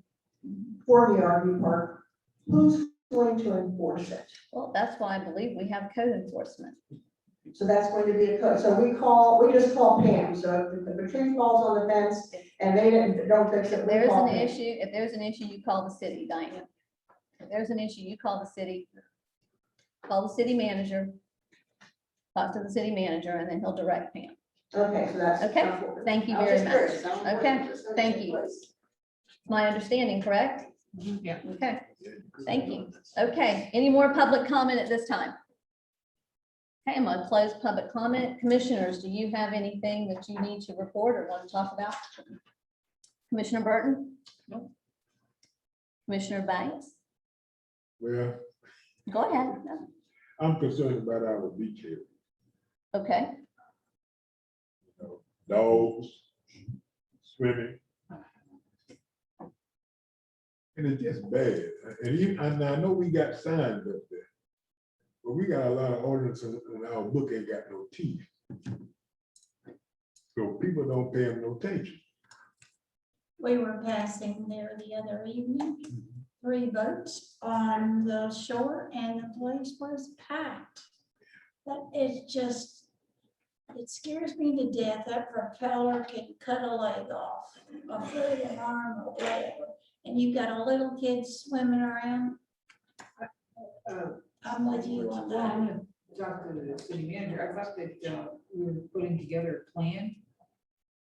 for the RV park, who's going to enforce it? well, that's why I believe we have code enforcement. So that's going to be a code. So we just call Pam. So if the tree falls on the fence and they don't fix it, If we there's call an Pam. issue, you call the city, Diane. If there's an issue, you call the city. Call the city manager. Talk to the city manager, and then he'll direct Pam. Okay, so that's. Okay, thank you I was very just much. curious. I don't know Okay, if it's thank you. place. My understanding, correct? Yeah. Okay, thank you. Okay, any more public comment at this time? Okay, I'm gonna close public comment. Commissioners, do you have anything that you need to report or want to talk about? Commissioner Burton? No. Commissioner Banks? Well, Go ahead. I'm concerned about our beach area. Okay, Dogs, swimming. And it's just bad. And I know we got signs up there. But we got a lot of ordinances and our book ain't got no teeth. So people don't pay them no attention. We were passing there the other evening, 3 boats on the shore and the place was packed. That is just, it scares me to death. That propeller can cut a leg off, a foot, an arm, or whatever. And you've got a little kid swimming around. I'm with you on Well, I that. want to talk to the city manager. I thought that we were putting together a plan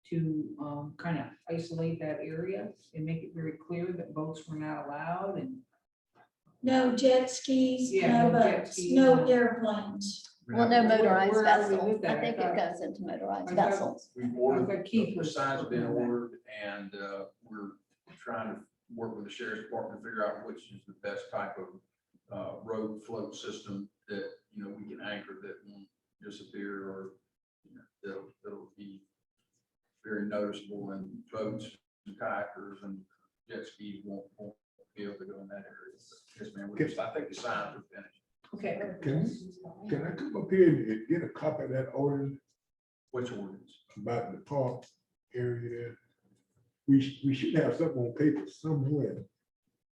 to kind of isolate that area and make it very clear that boats were not allowed and. No jet skis, Yeah, no no jet boats, skis, no no- airplanes. Well, no motorized Where are we vessel. with that? I think I it thought- goes into motorized I thought- vessels. We've I ordered, thought Keith the was signs have been working on that. ordered, and we're trying to work with the sheriff's department to figure out which is the best type of road float system that, you know, we can anchor that won't disappear, or, you know, that'll be very noticeable, and boats and kayakers and jet skis won't be able to go in that area. Yes, ma'am. I think the signs are finished. Okay. Can I come up here and get a copy of that ordinance Which ordinance? about the park area there? We should have something on paper somewhere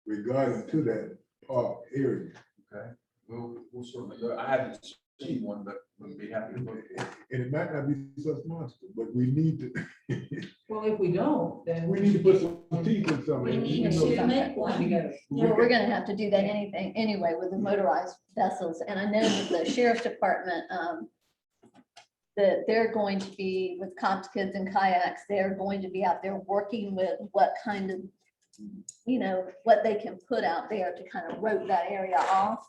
regarding to that park area. Okay, we'll certainly go. I haven't seen one, but we'll be happy to look for it. And it might not be such monster, but we need to, Well, if we don't, then. we need to put some teeth in something. We need You know, to make one. Together. Well, we're gonna have to do that anyway with the motorized vessels, and I know that the sheriff's department, that they're going to be with Cops Kids and Kayaks, they're going to be out there working with what kind of, you know, what they can put out there to kind of rope that area off.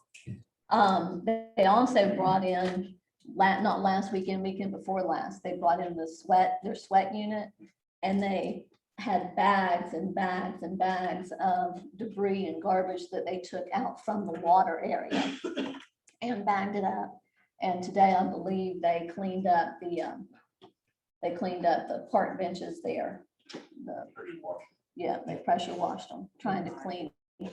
They also brought in, not last weekend, weekend before last, they brought in their sweat unit, and they had bags and bags and bags of debris and garbage that they took out from the water area and bagged it up. And today, I believe they cleaned up the park benches there. Yeah, they pressure washed them, trying to clean those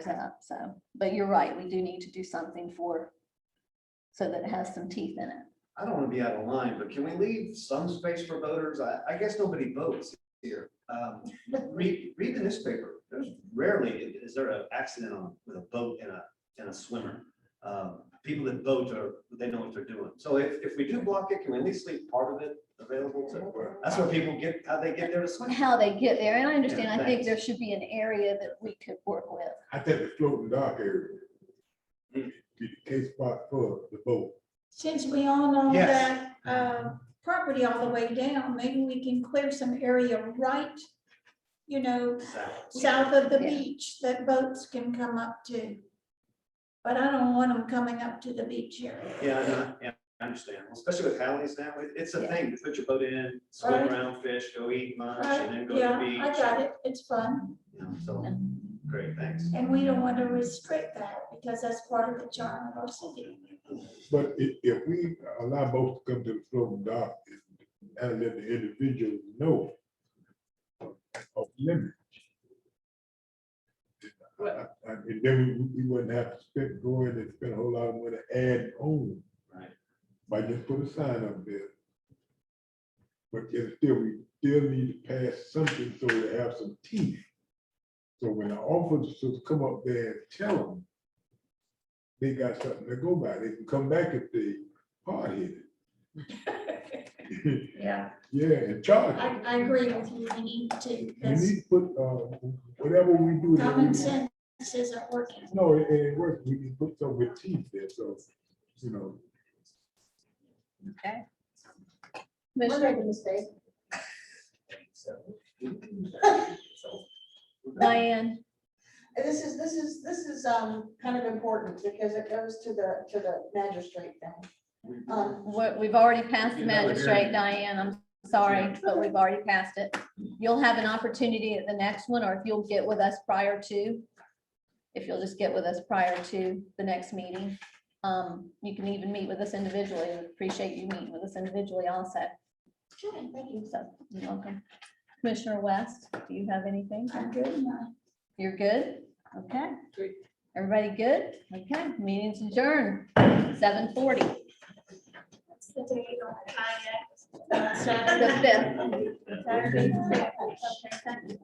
up. So, but you're right, we do need to do something so that it has some teeth in it. I don't want to be out of line, but can we leave some space for boaters? I guess nobody boats here. Read the newspaper. There's rarely, is there an accident with a boat and a swimmer. People that boat they know what they're doing. So if we do block it, can we at least leave part of it available to, that's where people get, how they get there to swim. How they get there, and I understand, Yeah, I think thanks. there should be an area that we could work with. I think the floating dock area be the case spot for the boat. Since we all know Yes. that property all the way down, maybe we can clear some area right, you know, south of the Yeah. beach that boats can come up to. But I don't want them coming up to the beach area. Yeah, I understand. Especially with Hallie's now, it's a thing to put your boat in, swim Right. around, fish, go eat lunch, and then Right, go to yeah, the beach. I got it. It's fun. You know, so, great, thanks. And we don't want to restrict that because that's part of the charm of our city. But if we allow boats to come to the floating dock and let the individuals know of limits. And then we wouldn't have to spend a whole lot of money add on. Right. Might just put a sign up there. But yet still, we still need to pass something so we have some teeth. So when the officers come up there and tell them they got something to go by, they can come back if they hard headed. Yeah, Yeah, and charge them. I agree with you. We need to, You because need to put, whatever we do. common sense isn't working. No, it ain't work. We can put some with teeth there, so, you know. Okay. We're Commissioner making a mistake. Diane, And this is kind of important because it goes to the magistrate thing. we've already passed the magistrate, Diane, I'm sorry, but we've already passed it. You'll have an opportunity at the next one, or if you'll get with us prior to, if you'll just get with us prior to the next meeting. You can even meet with us individually. We appreciate you meeting with us individually also. Sure, thank you. So, you're welcome. Commissioner West, do you have anything? I'm good now. You're good? Okay. Everybody good? Okay, meeting's adjourned, 7:40. That's the date on the kayak. The Saturday. 5th. Saturday. the 5th. Okay, thank you.